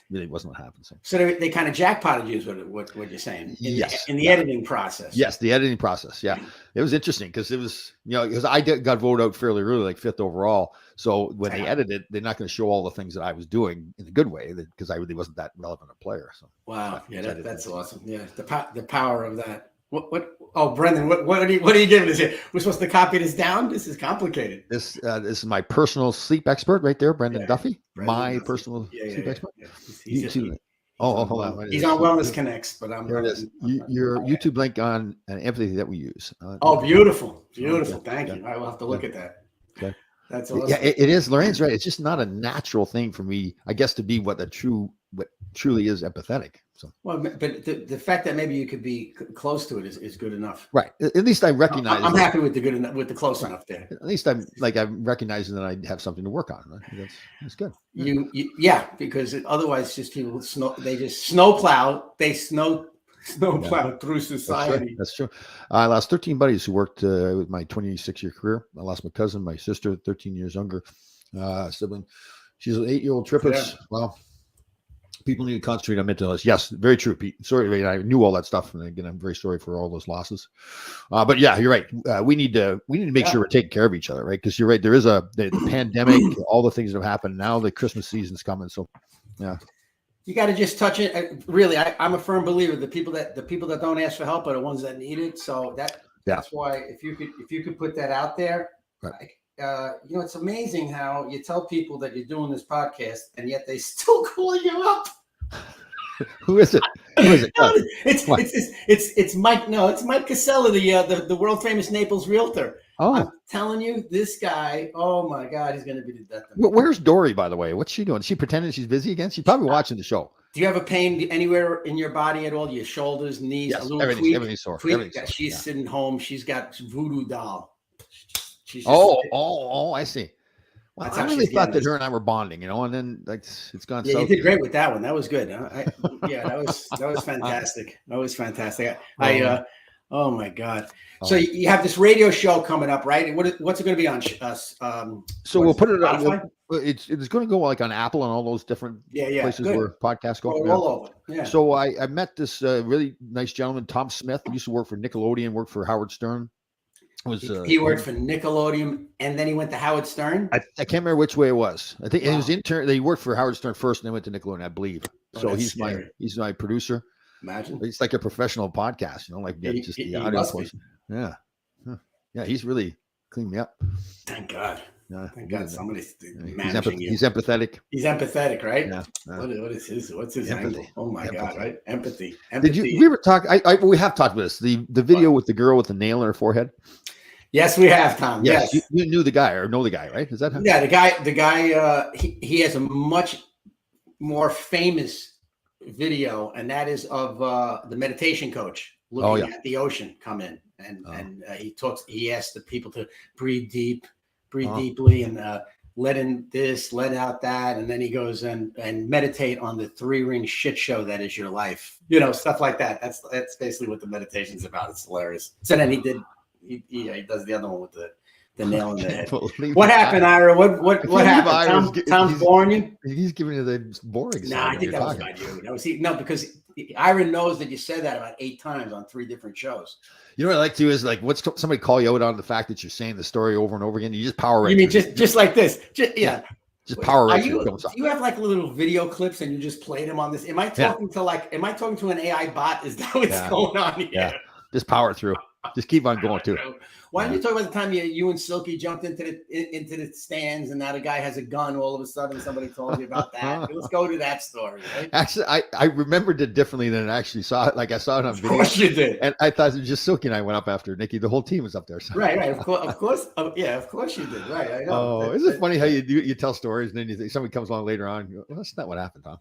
really wasn't what happened. So they kind of jackpotted you is what you're saying. Yes. In the editing process. Yes, the editing process. Yeah. It was interesting because it was, because I got voted out fairly early, like 5th overall. So when they edited, they're not going to show all the things that I was doing in a good way because I really wasn't that relevant a player. So wow. Yeah, that's awesome. Yeah. The power of that. What? Oh, Brendan, what are you giving us here? We're supposed to copy this down? This is complicated. This is my personal sleep expert right there, Brendan Duffy. Personal sleep expert. Yeah. Hold on. He's on Wellness Connects, but I'm. Here it is. Your YouTube link on an empathy that we use. Beautiful. Thank you. I will have to look at that. Okay. That's awesome. Yeah, it is. Lorraine's right. It's just not a natural thing for me, I guess, to be what truly is empathetic. So, well, but the fact that maybe you could be close to it is good enough. Right. At least I recognize. I'm happy with the good enough, with the close enough there. At least I'm recognizing that I have something to work on. Right? That's good. Yeah, because otherwise, just people they just snowplow. They snowplow through society. That's true. I lost 13 buddies who worked with my 26-year career. I lost my cousin, my sister, 13 years younger sibling. She's an 8-year-old triplets. Yeah. Well, people need to concentrate on mental illness. Yes, very true, Pete. Sorry, I knew all that stuff, and again, I'm very sorry for all those losses. But yeah, you're right. We need to make sure we're taking care of each other, right? Because you're right. There is the pandemic, all the things that have happened. Now the Christmas season's coming, so yeah. You got to just touch it. Really, I'm a firm believer. The people that don't ask for help are the ones that need it. So that's why if you could put that out there, right. It's amazing how you tell people that you're doing this podcast and yet they still call you up. Who is it? It's Mike. No, it's Mike Casella, the world famous Naples realtor. Oh, I'm telling you, this guy. Oh my God, he's going to be the death of me. Where's Dory, by the way? What's she doing? Is she pretending she's busy again? She's probably watching the show. Do you have a pain anywhere in your body at all? Your shoulders, knees, yes, a little everything's sore. She's sitting home. She's got voodoo doll. I see. Well, I really thought that her and I were bonding, and then it's gone. Yeah, you did great with that one. that was good. That was fantastic. That was fantastic. Oh my God! So you have this radio show coming up, right? What's it going to be on? So we'll put it on. It's going to go like on Apple and all those different places where podcasts go. All over. Yeah. So I met this really nice gentleman, Tom Smith. He used to work for Nickelodeon, worked for Howard Stern. He worked for Nickelodeon and then he went to Howard Stern. I can't remember which way it was. I think it was intern. They worked for Howard Stern first and then went to Nickelodeon, I believe. So he's my producer. Imagine it's like a professional podcast, just the audio portion. Yeah. Huh. Yeah. He's really cleaned me up. Thank God. Thank God somebody's managing you. He's empathetic. He's empathetic, right? Yeah. What's his angle? Oh my God, right? Empathy. Did we ever talk? We have talked about this. The video with the girl with the nail in her forehead. Yes, we have, Tom. Yes. You knew the guy or know the guy, right? Is that him? Yeah, the guy he has a much more famous video, and that is of the meditation coach looking at the ocean come in. And he asks the people to breathe deeply and let in this, let out that. And then he goes and meditate on the 3-ring shit show that is your life, stuff like that. That's basically what the meditation's about. It's hilarious. So then he does the other one with the nail in the head. What happened, Ira? What happened? Tom's boring you? He's giving you the boring. No, I think that was not you. That was no, because Ira knows that you said that about 8 times on 3 different shows. You know what I like to do is somebody call you out on the fact that you're saying the story over and over again. You just power right. You mean just like this? Just power right. Do you have like little video clips and you just play them on this? Am I talking to an AI bot? Is that what's going on here? Yeah. Just power through. Just keep on going too. Why don't you talk about the time you and Silky jumped into the stands and now the guy has a gun all of a sudden? Somebody told you about that. Let's go to that story. Right? Actually, I remembered it differently than I actually saw it. Like I saw it on video. Of course you did. And I thought it was just Silky and I went up after Nikki. The whole team was up there. So. Right. Of course. Of course you did. Right. I know. Oh, isn't it funny how you tell stories and then you think somebody comes along later on. You go, well, that's not what happened, Tom.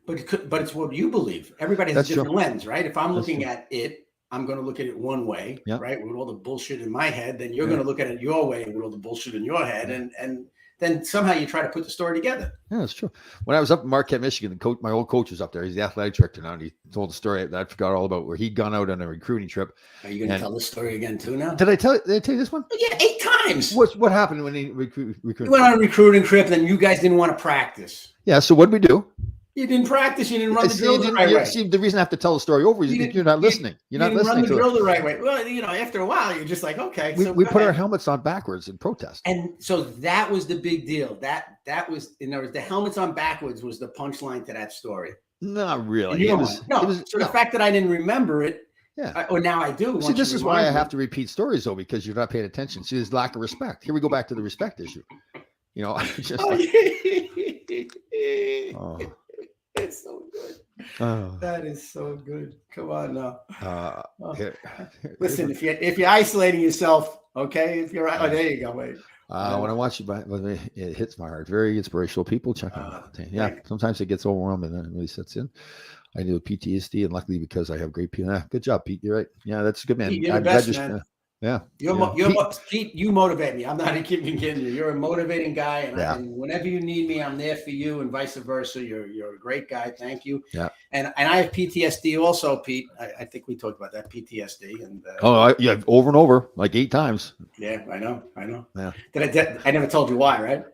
But it's what you believe. Everybody has a different lens, right? If I'm looking at it, I'm going to look at it one way, right? With all the bullshit in my head, then you're going to look at it your way with all the bullshit in your head. And then somehow you try to put the story together. Yeah, that's true. When I was up in Marquette, Michigan, my old coach was up there. He's the athletic director now. And he told the story that I forgot all about where he'd gone out on a recruiting trip. Are you going to tell this story again too now? Did I tell you this one? Yeah, 8 times. What happened when he recruited? He went on a recruiting trip and then you guys didn't want to practice. Yeah, so what did we do? You didn't practice. You didn't run the drill the right way. See, the reason I have to tell the story over is you're not listening. You're not listening to it. You didn't run the drill the right way. Well, after a while, you're just like, okay. We put our helmets on backwards in protest. And so that was the big deal. That was, in other words, the helmets on backwards was the punchline to that story. Not really. The fact that I didn't remember it, or now I do. See, this is why I have to repeat stories, though, because you're not paying attention. See, there's lack of respect. Here we go back to the respect issue. It's so good. Oh. That is so good. Come on now. Listen, if you're isolating yourself, okay. If you're there you go. Wait. When I watch it hits my heart. Very inspirational people. Check it out. Yeah, sometimes it gets overwhelming and then it really sets in. I do PTSD, and luckily because I have great people. Good job, Pete. You're right. Yeah, that's good, man. Pete, you're the best, man. Pete, you motivate me. I'm not even kidding you. You're a motivating guy, and whenever you need me, I'm there for you, and vice versa. You're a great guy. Thank you. Yeah. And I have PTSD also, Pete. I think we talked about that PTSD. And over and over, like 8 times. Yeah, I know. Yeah. I never told you why, right?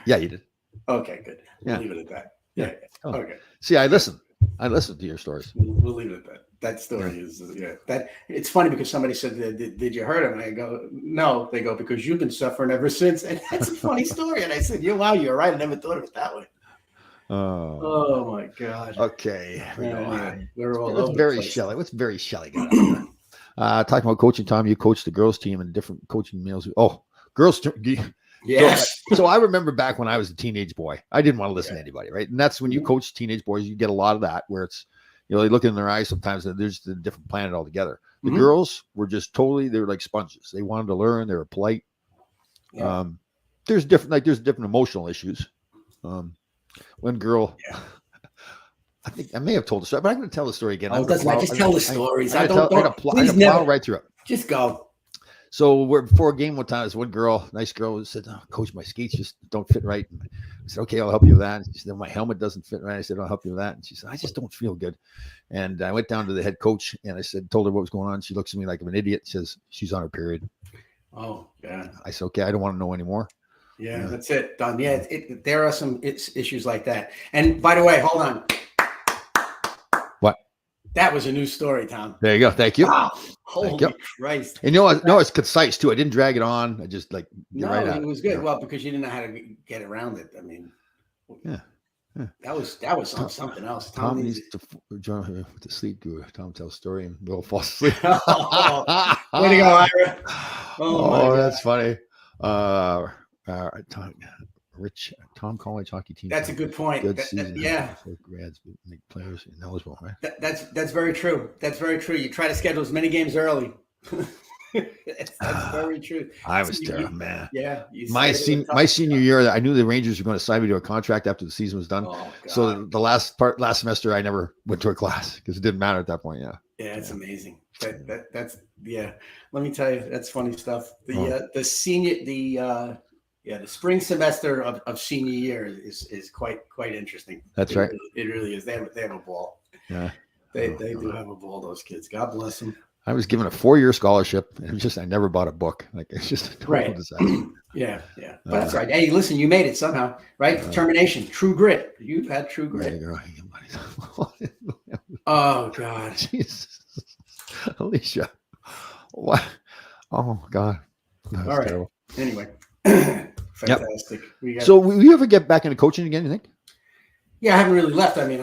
Yeah, you did. Okay, good. We'll leave it at that. Yeah. Oh. Okay. See, I listen to your stories. We'll leave it at that. That story is that it's funny because somebody said, did you hurt him? And I go, no. They go, because you've been suffering ever since. And that's a funny story. And I said, wow, you're right. I never thought of it that way. Oh my God. Okay. We're all What's Barry Shelley? What's Barry Shelley got on there? Talking about coaching, Tom, you coached the girls team and different coaching meals. Oh, girls. Yes. So I remember back when I was a teenage boy, I didn't want to listen to anybody, right? And that's when you coach teenage boys, you get a lot of that where it's, they look in their eyes sometimes and there's a different planet altogether. The girls were just they were like sponges. They wanted to learn. They were polite. Yeah. There's different emotional issues. One girl, I think I may have told the story, but I'm going to tell the story again. Oh, just tell the stories. I don't plow right through it. Just go. So we're before a game one time, this one girl, nice girl, said, Coach, my skates just don't fit right. And I said, okay, I'll help you with that. And she said, my helmet doesn't fit right. I said, I'll help you with that. And she said, I just don't feel good. And I went down to the head coach and I told her what was going on. She looks at me like I'm an idiot. Says she's on her period. Oh, yeah. I said, okay, I don't want to know anymore. Yeah, that's it. Done. Yeah, there are some issues like that. And by the way, hold on. What? That was a new story, Tom. There you go. Thank you. Wow. Holy Christ. And it's concise too. I didn't drag it on. I just it was good. Well, because you didn't know how to get around it. I mean, that was something else. Tom needs to join with the sleep guru. Tom tells story and we'll fall asleep. Way to go, Ira. Oh, that's funny. Tom College hockey team. That's a good point. Good season. Grads make players knowledgeable, right? That's very true. That's very true. You try to schedule as many games early. That's very true. I was terrible, man. Yeah. My senior year, I knew the Rangers were going to sign me to a contract after the season was done. Oh, so the last semester, I never went to a class because it didn't matter at that point. Yeah. Yeah, it's amazing. That's Let me tell you, that's funny stuff. The spring semester of senior year is quite interesting. That's right. It really is. They have a ball. Yeah. They do have a ball, those kids. God bless them. I was given a 4-year scholarship, and I never bought a book. Like, it's just a total disaster. Yeah. But that's right. Hey, listen, you made it somehow, right? Determination, true grit. You've had true grit. Oh God, Jesus, Alicia, what? Oh God. All right. Terrible. Anyway, fantastic. Yep. So, will you ever get back into coaching again? You think? Yeah, I haven't really left. I mean,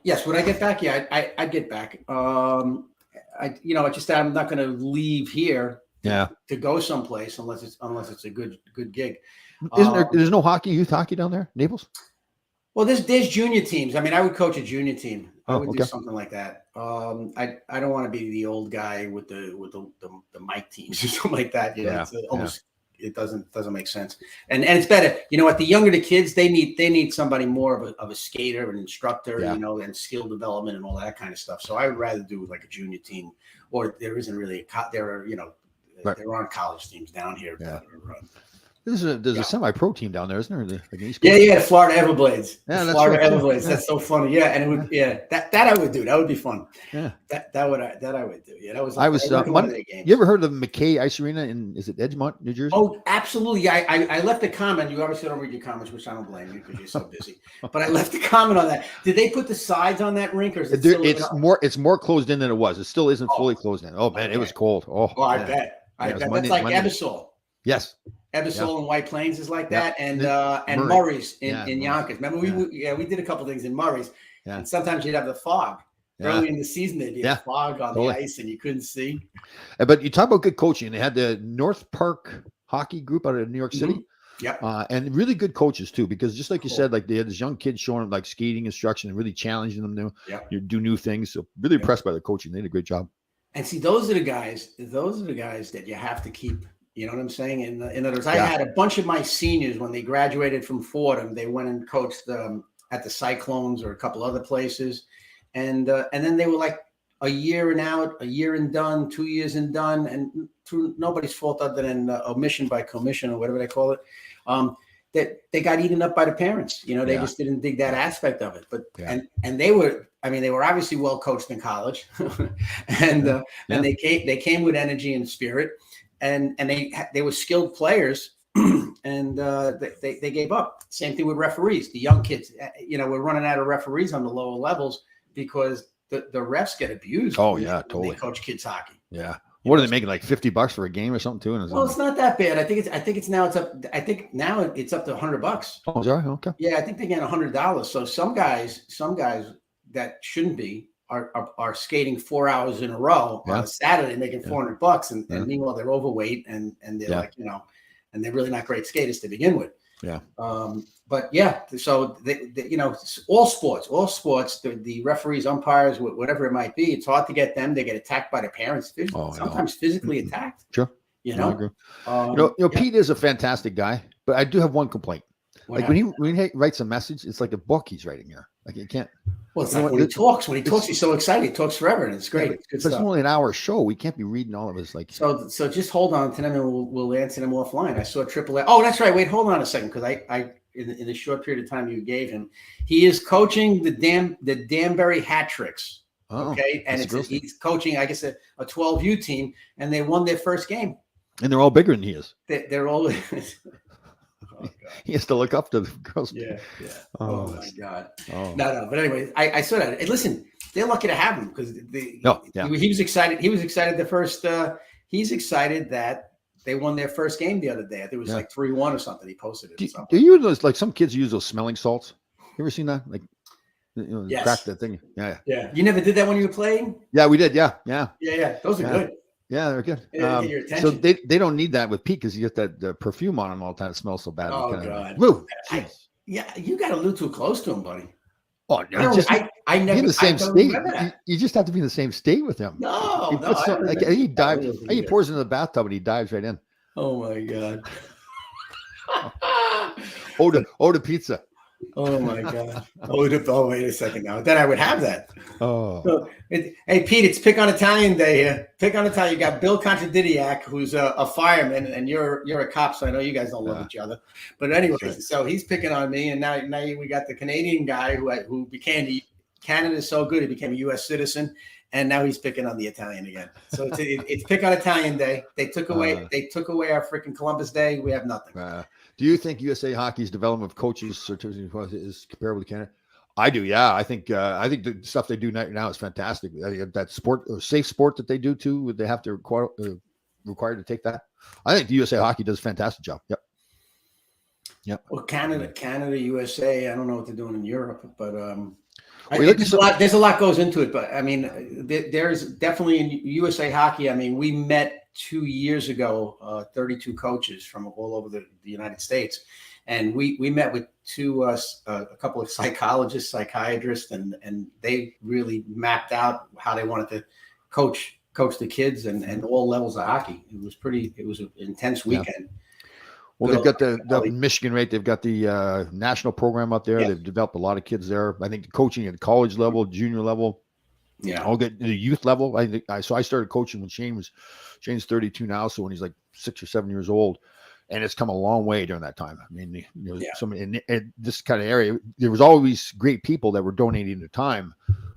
yes. Would I get back? Yeah, I'd get back. I'm not going to leave here. To go someplace unless it's a good gig. There's no youth hockey down there, Naples? Well, there's junior teams. I mean, I would coach a junior team. I would do something like that. I don't want to be the old guy with the mic teams or something like that. It doesn't make sense. And it's better. The younger the kids, they need somebody more of a skater, an instructor, and skill development and all that kind of stuff. So I would rather do like a junior team, or there isn't really there aren't college teams down here. Yeah. There's a semi-pro team down there, isn't there? The Florida Everblades. Yeah, that's Florida Everblades. Yeah. That's so funny. Yeah, and it would. Yeah, that I would do. That would be fun. Yeah, that I would do. Yeah, that was. I was. You ever heard of the McKay Ice Arena is it Edgemont, New Jersey? Oh, absolutely. I left a comment. You obviously don't read your comments, which I don't blame you because you're so busy. But I left a comment on that. Did they put the sides on that rink, or is it it's more closed in than it was. It still isn't fully closed in. Oh man, it was cold. Oh, I bet. That's like Ebersol. Yes. Ebersol and White Plains is like that, and Murray's in Yonkers. Remember, we did a couple things in Murray's, and sometimes you'd have the fog. Early in the season, there'd be a fog on the ice, and you couldn't see. But you talk about good coaching. They had the North Park Hockey Group out of New York City. Yep. And really good coaches too, because just like you said, like they had this young kid showing them like skating instruction and really challenging them to do new things. So really impressed by the coaching. They did a great job. And see, those are the guys that you have to keep. You know what I'm saying? In other words, I had a bunch of my seniors when they graduated from Fordham, they went and coached at the Cyclones or a couple other places, and then they were like a year and out, a year and done, 2 years and done, and through nobody's fault other than omission by commission or whatever they call it. That they got eaten up by the parents. You know, they just didn't dig that aspect of it. But and they were obviously well coached in college, and they came with energy and spirit, and they were skilled players, and they gave up. Same thing with referees. The young kids, we're running out of referees on the lower levels because the refs get abused. Oh yeah, totally. They coach kids hockey. Yeah. What are they making, like $50 for a game or something too? Well, it's not that bad. I think now it's up to $100. Oh, sorry. Okay. Yeah, I think they get $100. So some guys that shouldn't be are skating 4 hours in a row on a Saturday, making $400, and meanwhile they're overweight and they're like, and they're really not great skaters to begin with. Yeah. But yeah, so all sports, the referees, umpires, whatever it might be, it's hard to get them. They get attacked by their parents, sometimes physically attacked. Sure. I agree. Pete is a fantastic guy, but I do have one complaint. When he writes a message, it's like a book he's writing here. Like you can't. Well, it's like when he talks, he's so excited. He talks forever, and it's great. It's only an hour show. We can't be reading all of his like. So just hold on to them, and we'll answer them offline. I saw Triple A. Oh, that's right. Wait, hold on a second, because I in the short period of time you gave him, he is coaching the Danbury Hat Tricks. Okay, and he's coaching, I guess, a 12U team, and they won their first game. And they're all bigger than he is. They're all. He has to look up to the girls. Yeah. Oh my God. Oh. No. But anyway, I saw that. And listen, they're lucky to have him because he was excited. He was excited the first. He's excited that they won their first game the other day. I think it was like 3-1 or something. He posted it. Do you use those, like some kids use those smelling salts? You ever seen that? Like, yes. Crack that thing. Yeah. You never did that when you were playing? Yeah, we did. Yeah. Those are good. Yeah, they're good. So they don't need that with Pete because you get that perfume on him all the time. It smells so bad. Oh God! Woo! You got a little too close to him, buddy. Oh no! I never. In the same state. You just have to be in the same state with him. No. He dives. He pours into the bathtub and he dives right in. Oh my God! Order pizza. Oh my God! Oh, wait a second now. Then I would have that. Oh. So, hey Pete, it's Pick on Italian Day here. Pick on Italian. You got Bill Contradidiac, who's a fireman, and you're a cop, so I know you guys don't love each other. But anyway, so he's picking on me, and now we got the Canadian guy who became Canada's so good he became a U.S. citizen, and now he's picking on the Italian again. So it's Pick on Italian Day. They took away our freaking Columbus Day. We have nothing. Do you think USA Hockey's development of coaches is comparable to Canada? I do. Yeah, I think the stuff they do now is fantastic. That safe sport that they do too. They have to required to take that. I think the USA Hockey does a fantastic job. Yep. Well, Canada, USA. I don't know what they're doing in Europe, but there's a lot goes into it. But I mean, there's definitely in USA Hockey. I mean, we met 2 years ago, 32 coaches from all over the United States. And we met with a couple of psychologists, psychiatrists, and they really mapped out how they wanted to coach the kids and all levels of hockey. It was an intense weekend. Well, they've got the Michigan, right? They've got the national program up there. Yeah. They've developed a lot of kids there. I think coaching at college level, junior level. Yeah, I'll get the youth level. I started coaching when Shane's 32 now. So when he's like 6 or 7 years old, and it's come a long way during that time. I mean, some in this kind of area, there was always great people that were donating their time,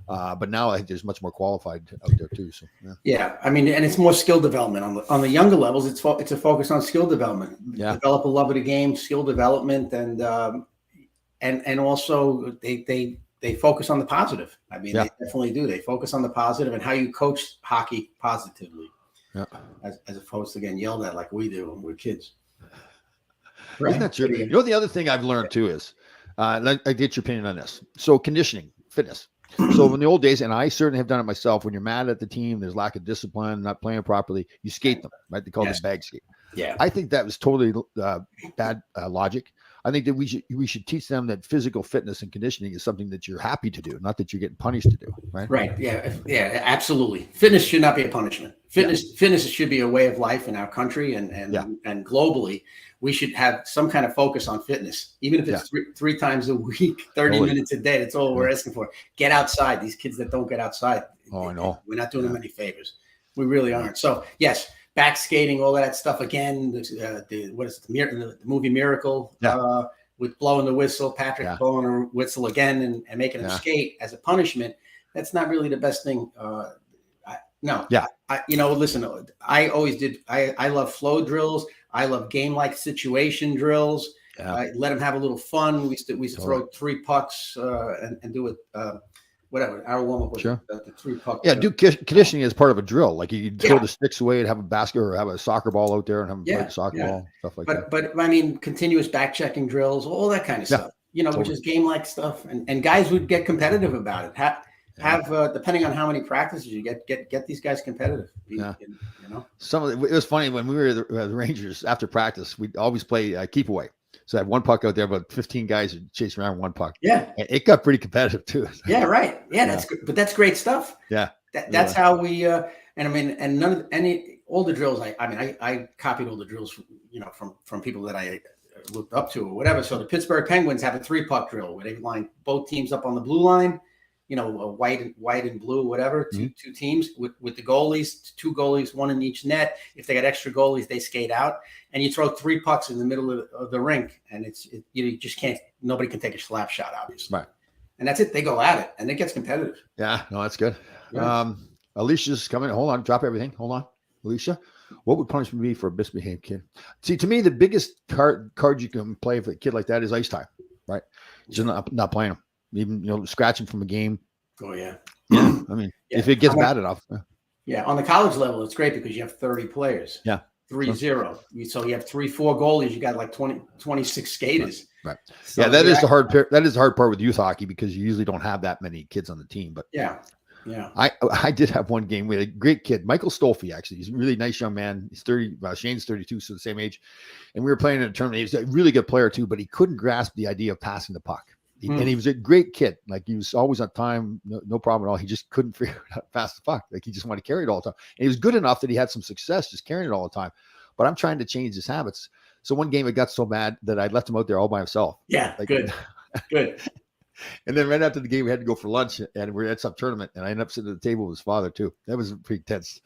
but now I think there's much more qualified out there too. So yeah, I mean, and it's more skill development on the younger levels. It's a focus on skill development. Yeah, develop a love of the game, skill development, and also they focus on the positive. I mean, they definitely do. They focus on the positive and how you coach hockey positively, as opposed to getting yelled at like we do when we're kids. Right. Isn't that true? You know, the other thing I've learned too is, I get your opinion on this. So conditioning, fitness. So in the old days, and I certainly have done it myself, when you're mad at the team, there's lack of discipline, not playing properly, you skate them, right? They call it bag skate. Yeah. I think that was totally bad logic. I think that we should teach them that physical fitness and conditioning is something that you're happy to do, not that you're getting punished to do. Right. Right. Yeah. Yeah. Absolutely. Fitness should not be a punishment. Fitness should be a way of life in our country and globally. We should have some kind of focus on fitness, even if it's three times a week, 30 minutes a day. That's all we're asking for. Get outside. These kids that don't get outside. Oh, I know. We're not doing them any favors. We really aren't. So yes, back skating, all that stuff again. The movie Miracle with blowing the whistle, Patrick blowing a whistle again and making him skate as a punishment. That's not really the best thing. Listen, I always did. I love flow drills. I love game-like situation drills. Yeah. Let them have a little fun. We used to throw 3 pucks and do it. Whatever, our warm-up was the 3 puck. Yeah, do conditioning as part of a drill. Like you throw the sticks away and have a basket or have a soccer ball out there and have them play the soccer ball, stuff like that. But I mean, continuous back-checking drills, all that kind of stuff, which is game-like stuff. And guys would get competitive about it. Have depending on how many practices you get these guys competitive. It was funny when we were the Rangers after practice, we'd always play keep away. So I had 1 puck out there, about 15 guys would chase around 1 puck. Yeah. And it got pretty competitive too. Yeah, right. Yeah, that's good. But that's great stuff. Yeah. That's how we and none of all the drills I copied all the drills from people that I looked up to or whatever. So the Pittsburgh Penguins have a 3 puck drill where they line both teams up on the blue line, white and blue, whatever, two teams with the goalies, 2 goalies, 1 in each net. If they got extra goalies, they skate out, and you throw 3 pucks in the middle of the rink, and you just can't. Nobody can take a slap shot, obviously. Right. And that's it. They go at it, and it gets competitive. Yeah, no, that's good. Yeah. Alicia's coming. Hold on, drop everything. Hold on, Alicia. What would punishment be for a misbehaved kid? See, to me, the biggest card you can play for a kid like that is ice time, right? Just not playing them. Even scratching from a game. Oh yeah. I mean, if it gets bad enough. Yeah, on the college level, it's great because you have 30 players. Yeah. 3-0. So you have 3-4 goalies. You got like 26 skaters. Right. So that is the hard part. That is the hard part with youth hockey because you usually don't have that many kids on the team. But yeah. I did have one game with a great kid, Michael Stolfi. Actually, he's a really nice young man. He's 30. Shane's 32, so the same age. And we were playing in a tournament. He's a really good player too, but he couldn't grasp the idea of passing the puck. And he was a great kid. Like he was always on time, no problem at all. He just couldn't figure out how to pass the puck. Like he just wanted to carry it all the time. And he was good enough that he had some success just carrying it all the time. But I'm trying to change his habits. So one game it got so bad that I left him out there all by himself. Yeah, good. And then right after the game, we had to go for lunch, and we were at some tournament, and I ended up sitting at the table with his father too. That was pretty tense.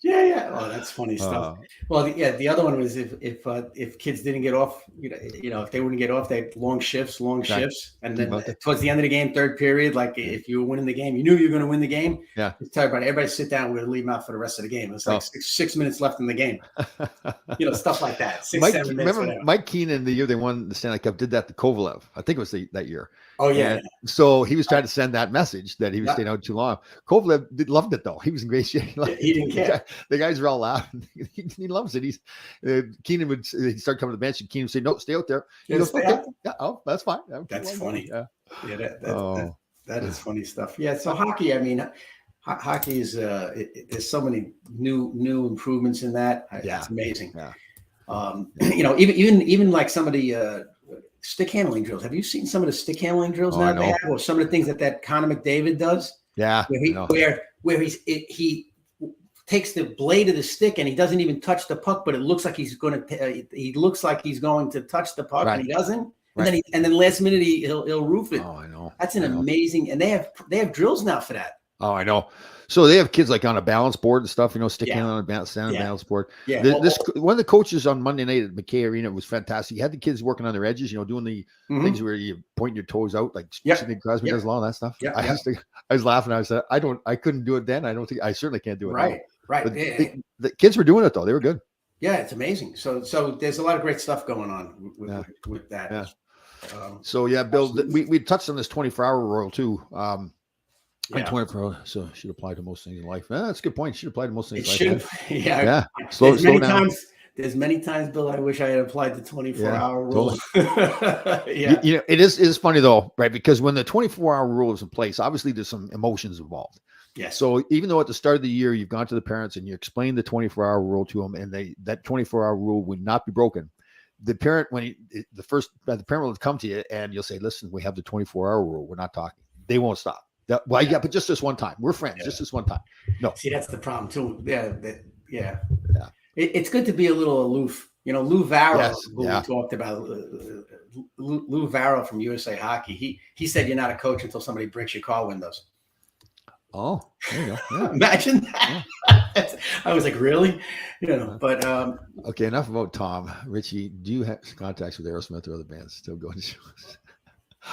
Yeah. Oh, that's funny stuff. Well, the other one was if kids didn't get off, if they wouldn't get off, they had long shifts, and then towards the end of the game, third period, like if you were winning the game, you knew you were going to win the game. Yeah. Tell everybody sit down. We're going to leave them out for the rest of the game. It's like 6 minutes left in the game. Stuff like that. 7 minutes. Remember Mike Keenan, the year they won the Stanley Cup, did that to Kovalev. I think it was that year. Oh yeah. And so he was trying to send that message that he was staying out too long. Kovalev loved it though. He was in great shape. He didn't care. The guys were all laughing. He loves it. Keenan would start coming to the bench, and Keenan would say, "No, stay out there." He goes, "Okay, that's fine." That's funny. That is funny stuff. Yeah. So hockey. I mean, hockey is there's so many new improvements in that. It's amazing. Yeah. Even like some of the stick handling drills. Have you seen some of the stick handling drills now they have, or some of the things that Connor McDavid does? Yeah. Where he takes the blade of the stick and he doesn't even touch the puck, but it looks like he's going to touch the puck, and he doesn't. Right. And then last minute he'll roof it. Oh, I know. That's amazing, and they have drills now for that. Oh, I know. So they have kids like on a balance board and stuff, stick handling on a balance board. Yeah. One of the coaches on Monday night at McKay Arena was fantastic. He had the kids working on their edges, doing the things where you point your toes out, like Sidney Crosby does a lot of that stuff. Yeah. I was laughing. I said, I couldn't do it then. I certainly can't do it now. Right. But the kids were doing it though. They were good. Yeah, it's amazing. So there's a lot of great stuff going on with that. Yeah. Bill, we touched on this 24-hour rule too. 24 so should apply to most things in life. That's a good point. Should apply to most things in life. Yeah. Slow down. There's many times, Bill, I wish I had applied the 24-hour rule. Totally. It is funny though, right? Because when the 24-hour rule is in place, obviously there's some emotions involved. Yes. So even though at the start of the year you've gone to the parents and you explained the 24-hour rule to them, and that 24-hour rule would not be broken, the parent, the parent will come to you and you'll say, listen, we have the 24-hour rule. We're not talking. They won't stop. Yeah, but just this one time. We're friends. Just this one time. No. See, that's the problem too. Yeah. It's good to be a little aloof. Lou Varro, who we talked about, Lou Varro from USA Hockey. He said you're not a coach until somebody breaks your car windows. Oh, there you go. Yeah. Imagine that. Yeah. I was like, really? But okay, enough about Tom. Richie, do you have contacts with Aerosmith or other bands still going to shows?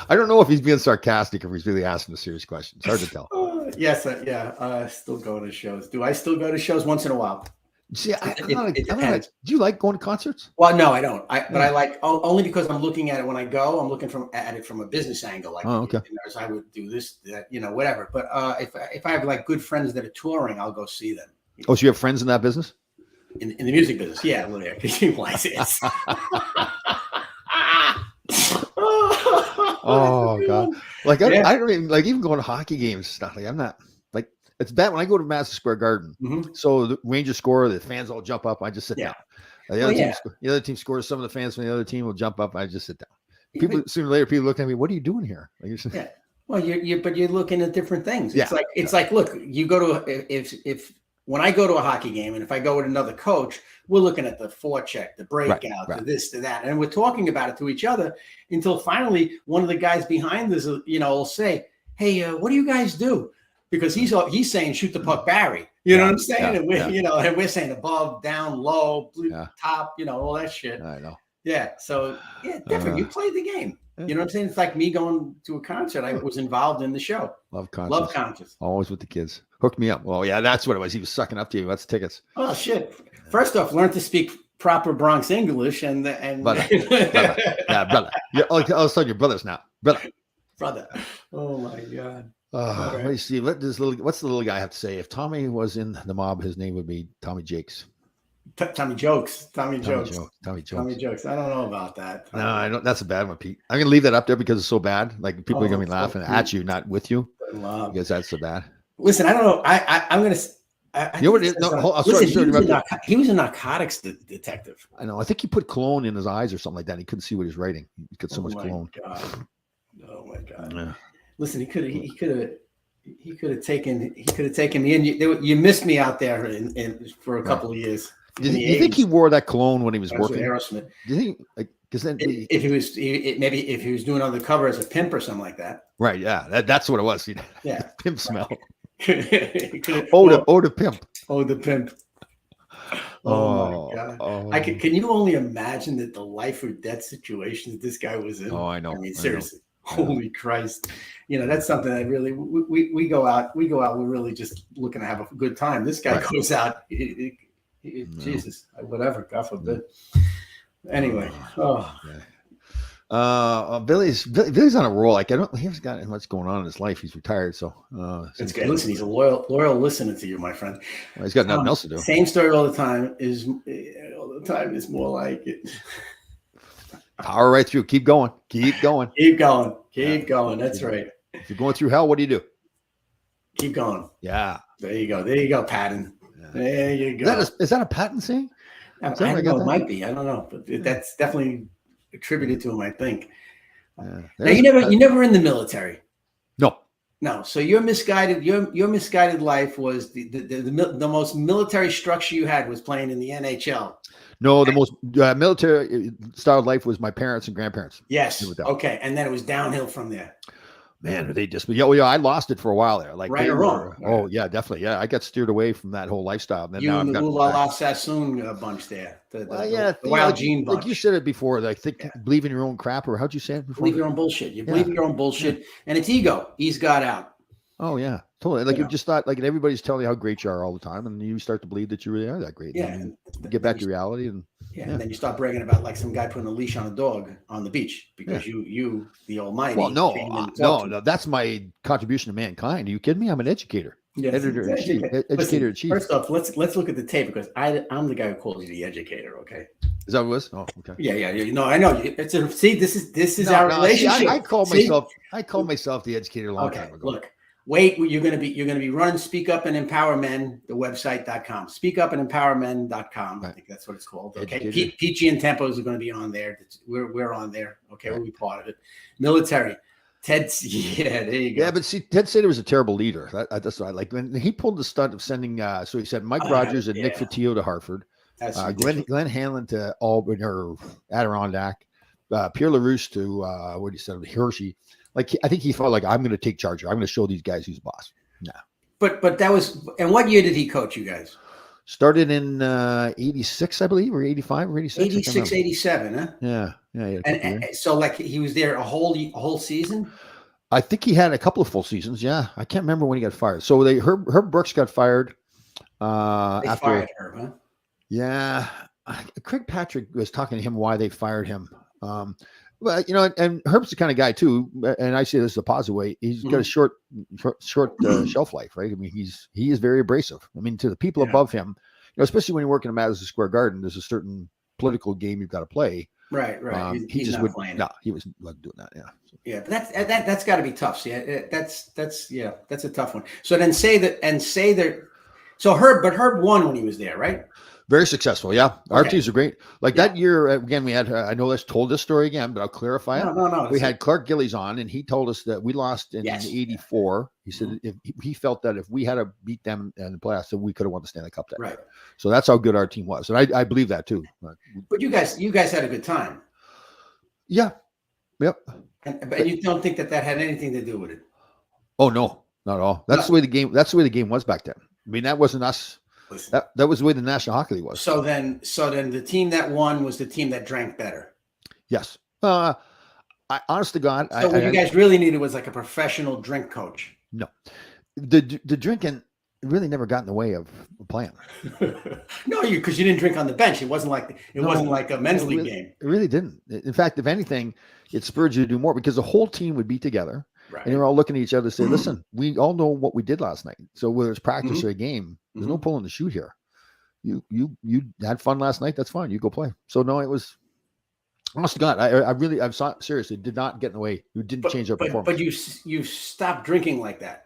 I don't know if he's being sarcastic or if he's really asking a serious question. It's hard to tell. Yes, still go to shows. Do I still go to shows once in a while? See, do you like going to concerts? Well, no, I don't. But I like only because I'm looking at it when I go. I'm looking at it from a business angle. Like, okay. As I would do this, that, whatever. But if I have like good friends that are touring, I'll go see them. Oh, so you have friends in that business? In the music business, yeah. Well, yeah, Oh God! Like I don't even like even going to hockey games. Stuff like I'm not like it's bad when I go to Madison Square Garden. Mm-hmm. So the Rangers score, the fans all jump up. I just sit down. The other team scores. Some of the fans from the other team will jump up. I just sit down. People sooner or later, people look at me. What are you doing here? Like, Well, you're looking at different things. It's like look, you go to if when I go to a hockey game and if I go with another coach, we're looking at the forecheck, the breakout, the this, to that, and we're talking about it to each other until finally one of the guys behind us, will say, "Hey, what do you guys do?" Because he's saying shoot the puck, Barry. You know what I'm saying? And and we're saying above, down, low, top, all that shit. I know. Yeah. So definitely, you play the game. You know what I'm saying? It's like me going to a concert. I was involved in the show. Love concerts. Always with the kids. Hooked me up. Well, yeah, that's what it was. He was sucking up to you. That's tickets. Oh shit! First off, learn to speak proper Bronx English and brother. Yeah, brother. All of a sudden, you're brothers now, brother. Oh my God. Let me see. What's the little guy have to say? If Tommy was in the mob, his name would be Tommy Jakes. Tommy Jokes. Tommy Jokes. I don't know about that. No, I don't. That's a bad one, Pete. I'm gonna leave that up there because it's so bad. Like people are gonna be laughing at you, not with you, because that's so bad. Listen, I don't know. I'm gonna. You know what it is? No, he was a narcotics detective. I know. I think he put cologne in his eyes or something like that. He couldn't see what he's writing. He got so much cologne. Oh my God. Yeah. Listen, he could have taken me in. You missed me out there for a couple of years. Do you think he wore that cologne when he was working? Aerosmith. Do you think because then if he was doing undercover as a pimp or something like that? Right. Yeah. That's what it was. Yeah. Pimp smell. The pimp. Oh my God. Oh. Can you only imagine that the life or death situations this guy was in? Oh, I know. I mean, seriously. Holy Christ. That's something that really we go out, we're really just looking to have a good time. This guy goes out, Jesus, whatever, God forbid. Anyway. Billy's on a roll. Like he hasn't got much going on in his life. He's retired, so it's good. Listen, he's a loyal listener to you, my friend. Well, he's got nothing else to do. Same story all the time is more like it. Power right through. Keep going. Keep going. That's right. If you're going through hell, what do you do? Keep going. Yeah. There you go, Patton. Yeah. There you go. Is that a Patton saying? I don't know. It might be. I don't know, but that's definitely attributed to him, I think. Yeah. Now you never in the military. No. So your misguided life was the most military structure you had was playing in the NHL. No, the most military style of life was my parents and grandparents. Yes. Okay. And then it was downhill from there. Man, they just I lost it for a while there. Like right or wrong. Oh yeah, definitely. Yeah, I got steered away from that whole lifestyle. And then you and the Ulala Sassoon bunch there. The Wild Gene bunch. Like you said it before. Like believe in your own crap, or how'd you say it before? Believe your own bullshit. You believe in your own bullshit, and it's ego. He's got out. Oh yeah, totally. Like you just thought, like everybody's telling you how great you are all the time, and you start to believe that you really are that great. Yeah, and get back to reality, and and then you start bragging about like some guy putting a leash on a dog on the beach because you the almighty. Well, no, that's my contribution to mankind. Are you kidding me? I'm an educator, editor in chief. First off, let's look at the tape because I'm the guy who calls you the educator. Okay. Is that what it was? Oh, okay. Yeah. No, I know. This is our relationship. I call myself the educator a long time ago. Look, wait, you're going to be running Speak Up and Empower Men, the website.com, speakupandempowermen.com. I think that's what it's called. Okay. Peachy and Tempos are going to be on there. We're on there. Okay. We'll be part of it. Military. Ted, there you go. Yeah, but see, Ted said he was a terrible leader. That's what I like. When he pulled the stunt of sending, so he said Mike Rogers and Nick Fotiu to Hartford, Glenn Hanlon to Auburn or Adirondack, Pierre LaRouche to what he said, Hershey. Like I think he felt like I'm going to take charge. I'm going to show these guys who's boss. Nah. But that was, and what year did he coach you guys? Started in 86, I believe, or 85 or 86. 86, 87, huh? Yeah. And so like he was there a whole season? I think he had a couple of full seasons. Yeah. I can't remember when he got fired. So Herb Brooks got fired. After fired Herb, huh? Yeah. Craig Patrick was talking to him why they fired him. Well, and Herb's the kind of guy too, and I say this a positive way. He's got a short shelf life, right? I mean, he is very abrasive. I mean, to the people above him, especially when you work in a Madison Square Garden, there's a certain political game you've got to play. Right. He's just not playing. No, he was not doing that. Yeah. Yeah, but that's got to be tough. See, that's a tough one. So then say that. So Herb won when he was there, right? Very successful. Yeah. Our teams are great. Like that year, again, we had, I know let's told this story again, but I'll clarify it. No. We had Clark Gillies on, and he told us that we lost in 84. He said if he felt that if we had to beat them in the playoffs, then we could have won the Stanley Cup that year. So that's how good our team was. And I believe that too. But you guys had a good time. Yeah. Yep. But you don't think that had anything to do with it? Oh, no, not at all. That's the way the game was back then. I mean, that wasn't us. That was the way the National Hockey League was. So then the team that won was the team that drank better. Yes. Honest to God, so what you guys really needed was like a professional drink coach. No, the drinking really never got in the way of playing. No, because you didn't drink on the bench. It wasn't like a men's league game. It really didn't. In fact, if anything, it spurred you to do more because the whole team would be together. Right. And you're all looking at each other and say, listen, we all know what we did last night. So whether it's practice or a game, there's no pulling the shoot here. You had fun last night. That's fine. You go play. So no, it was honest to God. I'm seriously did not get in the way. You didn't change our performance. But you stopped drinking like that.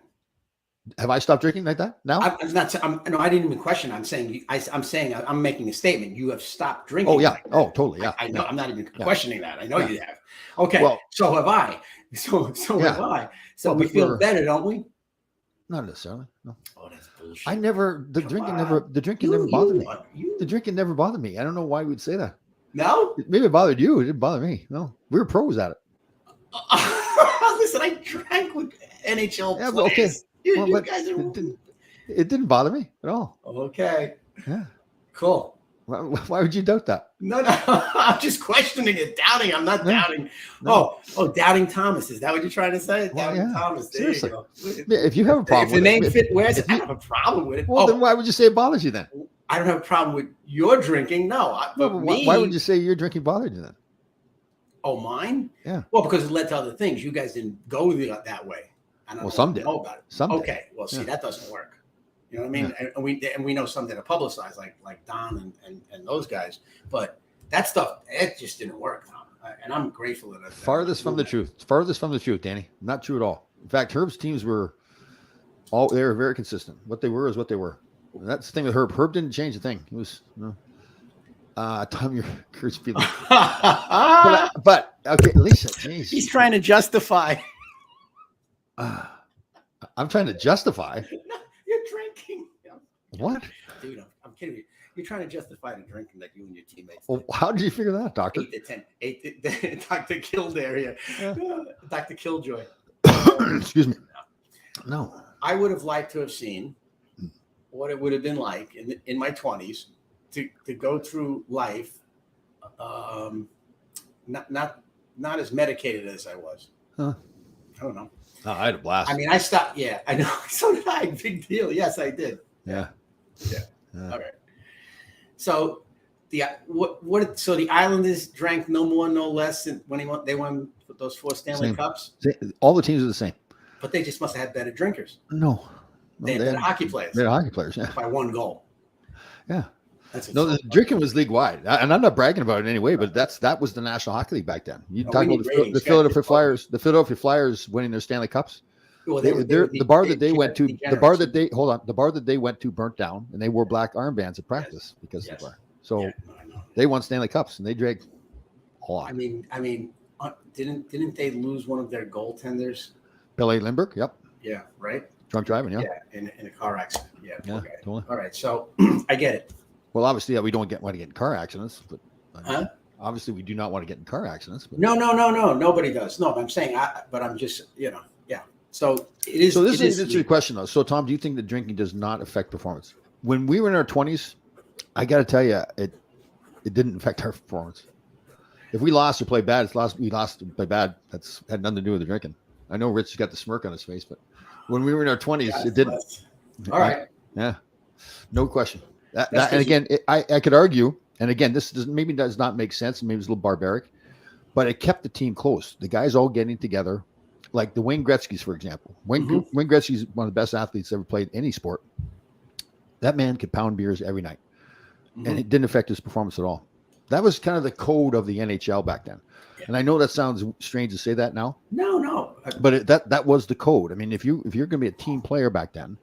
Have I stopped drinking like that now? No, I didn't even question. I'm saying I'm making a statement. You have stopped drinking. Oh yeah. Like oh totally. Yeah. I know. I'm not even questioning that. I know you have. Okay. Well, so have I. So have I. So we feel better, don't we? Not necessarily. No. Oh, that's bullshit. The drinking never bothered me. The drinking never bothered me. I don't know why we'd say that. No? Maybe it bothered you. It didn't bother me. No. We were pros at it. Listen, I drank with NHL players. Okay. You guys are... It didn't bother me at all. Okay. Yeah. Cool. Why would you doubt that? No. I'm just questioning it. Doubting. I'm not doubting. No. Oh, doubting Thomas. Is that what you're trying to say? Well, doubting Thomas. There seriously. You go. If you have a problem if the name fit, where's it? I don't have a problem with it. Well, then why would you say it bothers you then? I don't have a problem with your drinking. No. Why would you say your drinking bothered you then? Oh, mine? Yeah. Well, because it led to other things. You guys didn't go that way. Some did. Know about it. Some did. Okay. Well, see, that doesn't work. You know what I mean? Yeah. And we know some that are publicized, like Don and those guys. But that stuff, it just didn't work, Tom. And I'm grateful that. Farthest from the truth. Farthest from the truth, Danny. Not true at all. In fact, Herb's teams were very consistent. What they were is what they were. And that's the thing with Herb. Herb didn't change a thing. It was Tom, you're feeling. but okay, Lisa, geez. He's trying to justify. I'm trying to justify. No, you're drinking. What? Dude, I'm kidding you. You're trying to justify the drinking that you and your teammates did. Well, how did you figure that, Doctor? 8 to 10. Dr. Kildare here. Yeah. Dr. Killjoy. Excuse me. No. I would have liked to have seen what it would have been like in my 20s to go through life not as medicated as I was. Huh. I don't know. Oh, I had a blast. I mean, I stopped. Yeah, I know. So did I. Big deal. Yes, I did. Yeah. All right. So So the Islanders drank no more, no less than when they won those 4 Stanley Cups. All the teams are the same. But they just must have had better drinkers. No. They had better hockey players. They're hockey players. Yeah. By 1 goal. Yeah. The drinking was league wide, and I'm not bragging about it in any way, but that was the National Hockey League back then. You talk about the Philadelphia Flyers. The Philadelphia Flyers winning their Stanley Cups. Well, the bar that they went to, the bar that they went to burnt down, and they wore black armbands at practice because of the bar. So they won Stanley Cups, and they drank a lot. I mean, didn't they lose one of their goaltenders? Bill A. Lindbergh, yep. Yeah, right. Drunk driving, yeah. Yeah, in a car accident. Yeah, okay. Totally. All right, so I get it. Well, obviously, we don't want to get in car accidents, but obviously, we do not want to get in car accidents. But. No, nobody does. No, I'm saying, but I'm just, yeah. So it is. So this is your question, though. So, Tom, do you think that drinking does not affect performance? When we were in our 20s, I got to tell you, it didn't affect our performance. If we lost or played bad, we lost or played bad. That's had nothing to do with the drinking. I know Rich got the smirk on his face, but when we were in our 20s, it didn't. All right. Yeah. No question. And again, I could argue, and again, this does not make sense. Maybe it's a little barbaric, but it kept the team close. The guys all getting together, like the Wayne Gretzky's, for example. Wayne Gretzky's one of the best athletes ever played any sport. That man could pound beers every night, and it didn't affect his performance at all. That was kind of the code of the NHL back then. Yeah. And I know that sounds strange to say that now. No. But that was the code. I mean, if you're going to be a team player back then,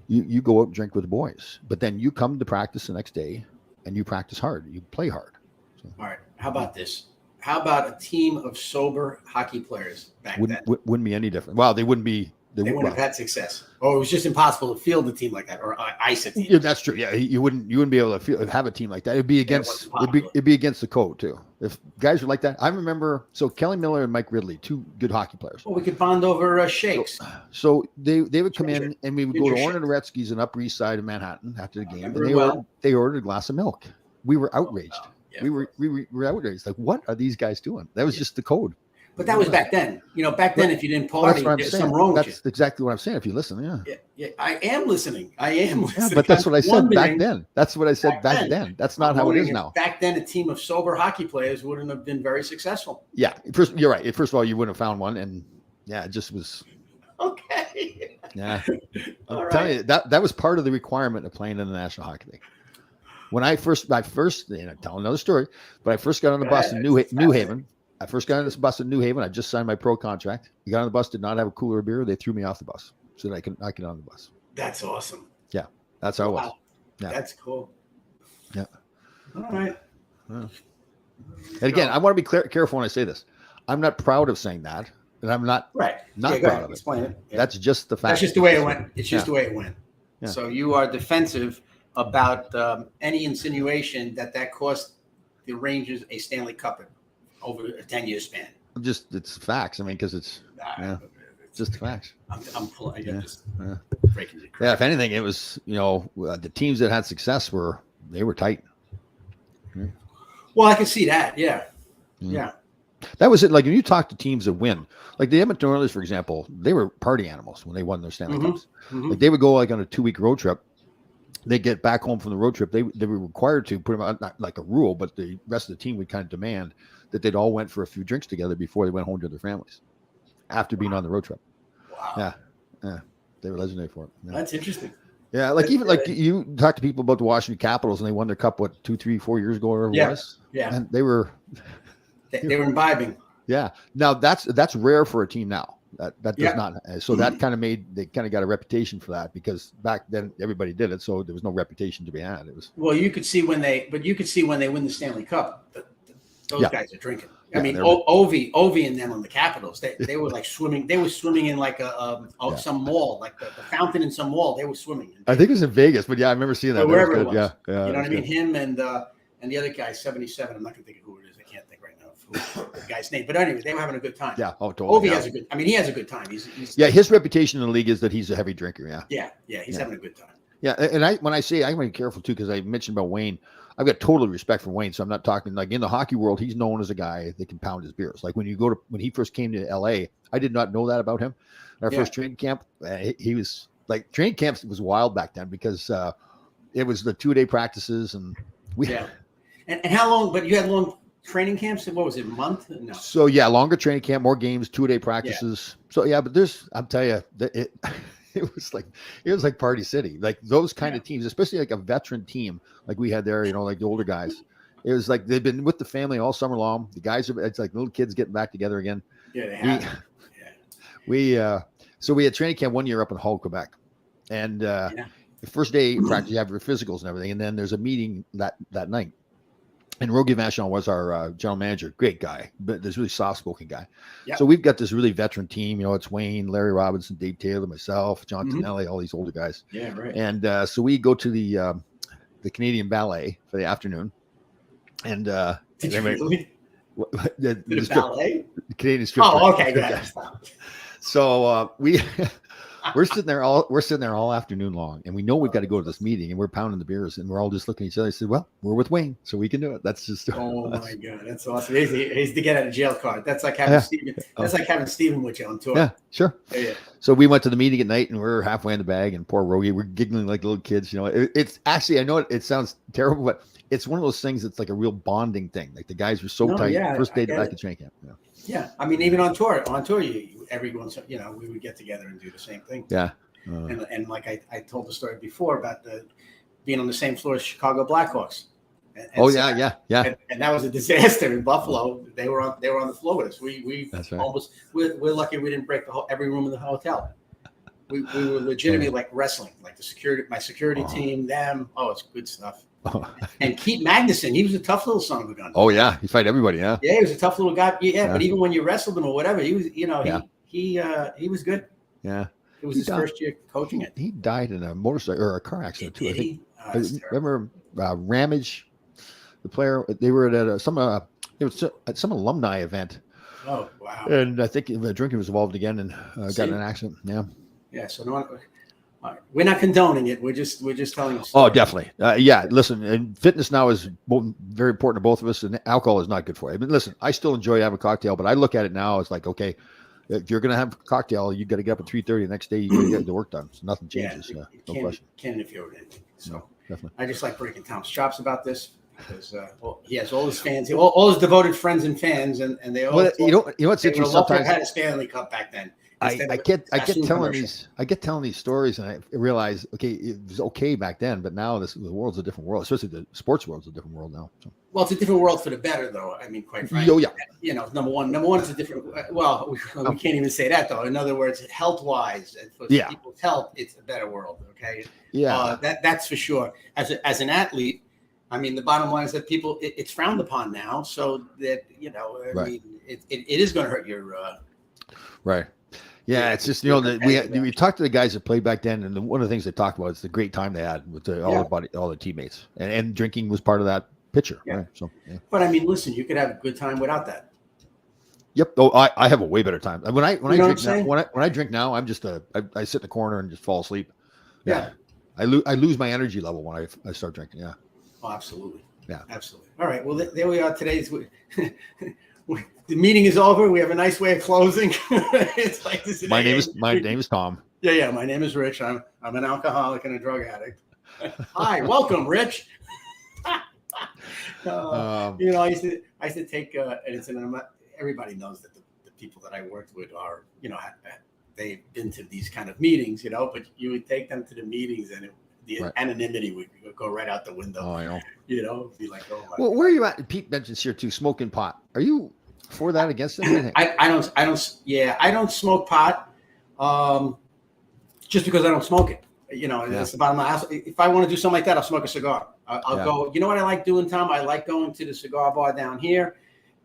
you go out and drink with the boys. But then you come to practice the next day, and you practice hard. You play hard. So. All right. How about this? How about a team of sober hockey players back then? Wouldn't be any different. Well, they wouldn't be. They wouldn't have had success. Oh, it was just impossible to field a team like that or ice a team. Yeah, that's true. Yeah, you wouldn't be able to have a team like that. It'd be against against the code too. If guys were like that, I remember. So Kelly Miller and Mike Ridley, two good hockey players. Well, we could bond over shakes. So they would come in and we would go to Orrin and Gretzky's in Upper East Side of Manhattan after the game, and they ordered a glass of milk. We were outraged. Yeah. We were outraged. Like, what are these guys doing? That was just the code. But that was back then. Back then, if you didn't party, there's something wrong with you. That's exactly what I'm saying. If you listen, yeah. I am listening. Yeah, but that's what I said back then. That's what I said back then. That's not how it is now. Back then, a team of sober hockey players wouldn't have been very successful. Yeah, you're right. First of all, you wouldn't have found one, and it just was. Okay. Yeah, I'm telling you, that was part of the requirement of playing in the National Hockey League. When I first, tell another story, but I first got on the bus in New Haven. I first got on this bus in New Haven. I just signed my pro contract. You got on the bus, did not have a cooler of beer. They threw me off the bus so that I could not get on the bus. That's awesome. Yeah, that's how it was. Yeah. That's cool. Yeah. All right. Yeah. And again, I want to be careful when I say this. I'm not proud of saying that, and I'm not proud of it. Explain it. Yeah. That's just the fact. That's just the way it went. It's just the way it went. Yeah. So you are defensive about any insinuation that cost the Rangers a Stanley Cup over a 10-year span. It's facts. I mean, because it's just facts. I'm just breaking it. Yeah, if anything, it was the teams that had success were tight. Yeah. Well, I can see that. Yeah. That was it. Like when you talk to teams that win, like the Edmonton Oilers, for example, they were party animals when they won their Stanley Cups. Like they would go like on a 2-week road trip. They get back home from the road trip. They were required to put them out, not like a rule, but the rest of the team would kind of demand that they'd all went for a few drinks together before they went home to their families after being on the road trip. Wow. Yeah. They were legendary for it. Yeah. That's interesting. Yeah. Like you talk to people about the Washington Capitals and they won their cup, 2, 3, 4 years ago or whatever it was? Yeah. And they were imbibing. Yeah. Now that's rare for a team now. That does not. So that they kind of got a reputation for that because back then everybody did it. So there was no reputation to be had. It was. Well, you could see when they win the Stanley Cup, those guys are drinking. I mean, Ovi and them on the Capitals, they were like swimming. They were swimming in like some mall, like the fountain in some mall. They were swimming. I think it was in Vegas, but I remember seeing that. Wherever it was. Yeah. You know what I mean? Him and the other guy, 77. I'm not gonna think of who it is. I can't think right now of the guy's name. But anyway, they were having a good time. Yeah. Oh, totally. Ovi has a good. I mean, he has a good time. He's his reputation in the league is that he's a heavy drinker. Yeah. Yeah. He's having a good time. Yeah, and when I say I'm going to be careful too because I mentioned about Wayne. I've got total respect for Wayne, so I'm not talking like in the hockey world. He's known as a guy that can pound his beers. Like when he first came to LA, I did not know that about him. Our first training camp, he was like training camps was wild back then because it was the 2-day practices and And how long? But you had long training camps. What was it, a month? No. So longer training camp, more games, 2-day practices. Yeah. So but I'm telling you, it was like Party City, like those kind of teams, especially like a veteran team like we had there, like the older guys. It was like they've been with the family all summer long. The guys it's like little kids getting back together again. Yeah, they have. So we had training camp one year up in Hull, Quebec, and the first day practice, you have your physicals and everything, and then there's a meeting that night. And Rogie Vachon was our general manager, great guy, but this really soft-spoken guy. Yep. So we've got this really veteran team. It's Wayne, Larry Robinson, Dave Taylor, myself, John Tonelli, all these older guys. Yeah, right. And so we go to the Canadian Ballet for the afternoon, and did you really? The ballet? The Canadian strip. Oh, okay, good. So we're sitting there all afternoon long, and we know we've got to go to this meeting, and we're pounding the beers, and we're all just looking at each other. I said, "Well, we're with Wayne, so we can do it." That's just my god, that's awesome. He's the get out of jail card. That's like having Steven. That's like having Steven with you on tour. Yeah, sure. Yeah. So we went to the meeting at night, and we're halfway in the bag, and poor Rogie, we're giggling like little kids. It's actually, I know it sounds terrible, but it's one of those things that's like a real bonding thing. Like the guys were so tight. First day back at training camp. Yeah, I mean, even on tour, everyone's, we would get together and do the same thing. Yeah. And like I told the story before about being on the same floor as Chicago Blackhawks. Yeah. And that was a disaster in Buffalo. They were on the floor with us. That's right. We're lucky we didn't break every room in the hotel. We were legitimately like wrestling, like my security team, them. Oh, it's good stuff. And Keith Magnuson, he was a tough little son of a gun. Oh yeah, he fight everybody. Yeah, he was a tough little guy. Yeah, but even when you wrestled him or whatever, he was, he was good. Yeah, it was his first year coaching it. He died in a motorcycle or a car accident too. I think. Remember Ramage, the player? They were at some alumni event. Oh wow! And I think drinking was involved again and got in an accident. Yeah. Yeah. So we're not condoning it. We're just telling you. Oh, definitely. Listen, and fitness now is very important to both of us, and alcohol is not good for you. I mean, listen, I still enjoy having a cocktail, but I look at it now as like, okay, if you're going to have a cocktail, you got to get up at 3:30 the next day. You got to get the work done. So nothing changes. No question. Can't interfere with anything. So definitely. I just like breaking Tom's chops about this because he has all his fans, all his devoted friends and fans, and they all. Well, you know what's interesting? Sometimes had a Stanley Cup back then. I get telling these stories, and I realize, okay, it was okay back then, but now the world's a different world, especially the sports world's a different world now. So. Well, it's a different world for the better, though. I mean, quite frankly. Oh yeah. Number one, it's a different. Well, we can't even say that though. In other words, health-wise, for people's health, it's a better world. Okay. Yeah. That's for sure. As an athlete, I mean, the bottom line is that people it's frowned upon now, so that I mean, it is going to hurt your. Right. Yeah, it's just we talked to the guys that played back then, and one of the things they talked about is the great time they had with all the teammates, and drinking was part of that picture. Yeah. Right? So, but I mean, listen, you could have a good time without that. Yep. Oh, I have a way better time when I drink now. I'm just I sit in the corner and just fall asleep. Yeah. I lose my energy level when I start drinking. Yeah. Oh, absolutely. Yeah. Absolutely. All right. Well, there we are. The meeting is over. We have a nice way of closing. It's like this. My name is Tom. Yeah. My name is Rich. I'm an alcoholic and a drug addict. Hi, welcome, Rich. I used to take an incident. Everybody knows that the people that I worked with are, they've been to these kind of meetings, but you would take them to the meetings and anonymity would go right out the window. Oh, I know. Be like, oh my. Well, where are you at? Pete mentions here too, smoking pot. Are you for that, against anything? I don't smoke pot. Just because I don't smoke it. That's the bottom line. If I want to do something like that, I'll smoke a cigar. I'll go. You know what I like doing, Tom? I like going to the cigar bar down here,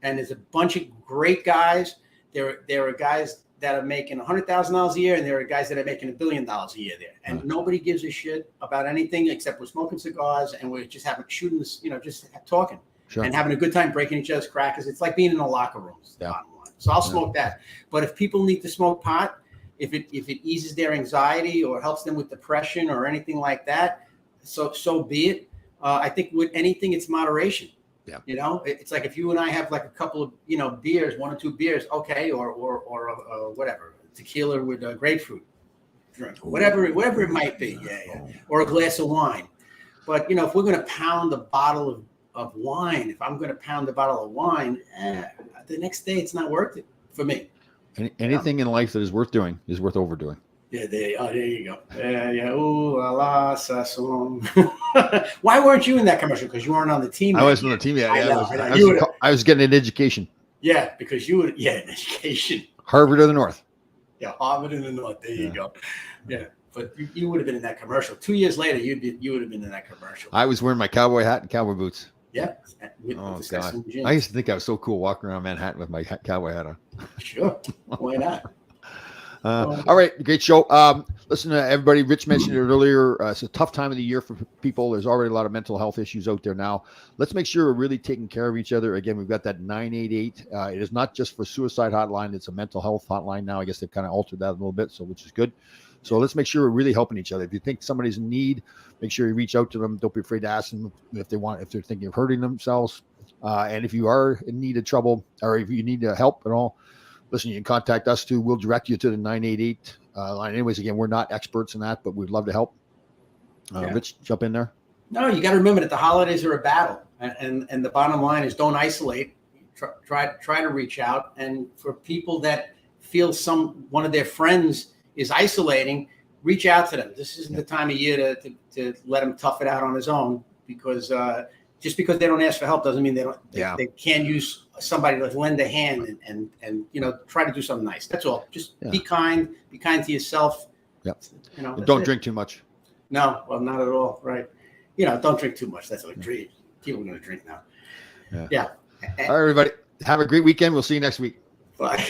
and there's a bunch of great guys. There are guys that are making $100,000 a year, and there are guys that are making $1 billion a year there, and nobody gives a shit about anything except we're smoking cigars and we're just shooting this, just talking and having a good time, breaking each other's crackers. It's like being in a locker room. Bottom line. So I'll smoke that. But if people need to smoke pot, if it eases their anxiety or helps them with depression or anything like that, so be it. I think with anything, it's moderation. Yeah. It's like if you and I have like a couple of, beers, 1 or 2 beers, okay, or whatever, tequila with a grapefruit drink, whatever it might be, or a glass of wine. But if we're going to pound a bottle of wine, if I'm going to pound a bottle of wine, the next day it's not worth it for me. Anything in life that is worth doing is worth overdoing. Yeah, there you go. Yeah. Ooh la la, sasson. Why weren't you in that commercial? Because you weren't on the team. I wasn't on the team yet. I was getting an education. Yeah, because you would. Yeah, an education. Harvard or the North. Yeah, Harvard in the North. There you go. Yeah, but you would have been in that commercial. 2 years later, you would have been in that commercial. I was wearing my cowboy hat and cowboy boots. Yeah. Oh God! I used to think I was so cool walking around Manhattan with my cowboy hat on. Sure, why not? All right, great show. Listen to everybody. Rich mentioned it earlier. It's a tough time of the year for people. There's already a lot of mental health issues out there now. Let's make sure we're really taking care of each other. Again, we've got that 988. It is not just for suicide hotline. It's a mental health hotline now. I guess they've kind of altered that a little bit, so which is good. So let's make sure we're really helping each other. If you think somebody's in need, make sure you reach out to them. Don't be afraid to ask them if they're thinking of hurting themselves. And if you are in need of trouble, or if you need help at all, listen, you can contact us too. We'll direct you to the 988 line. Anyways, again, we're not experts in that, but we'd love to help. Rich, jump in there. No, you got to remember that the holidays are a battle, and the bottom line is don't isolate. Try to reach out, and for people that feel one of their friends is isolating, reach out to them. This isn't the time of year to let him tough it out on his own, because just because they don't ask for help doesn't mean they can't use somebody to lend a hand and try to do something nice. That's all. Just be kind to yourself. Yeah. Don't drink too much. No, well, not at all. Right. Don't drink too much. That's what people are going to drink now. Yeah. All right, everybody. Have a great weekend. We'll see you next week. Bye.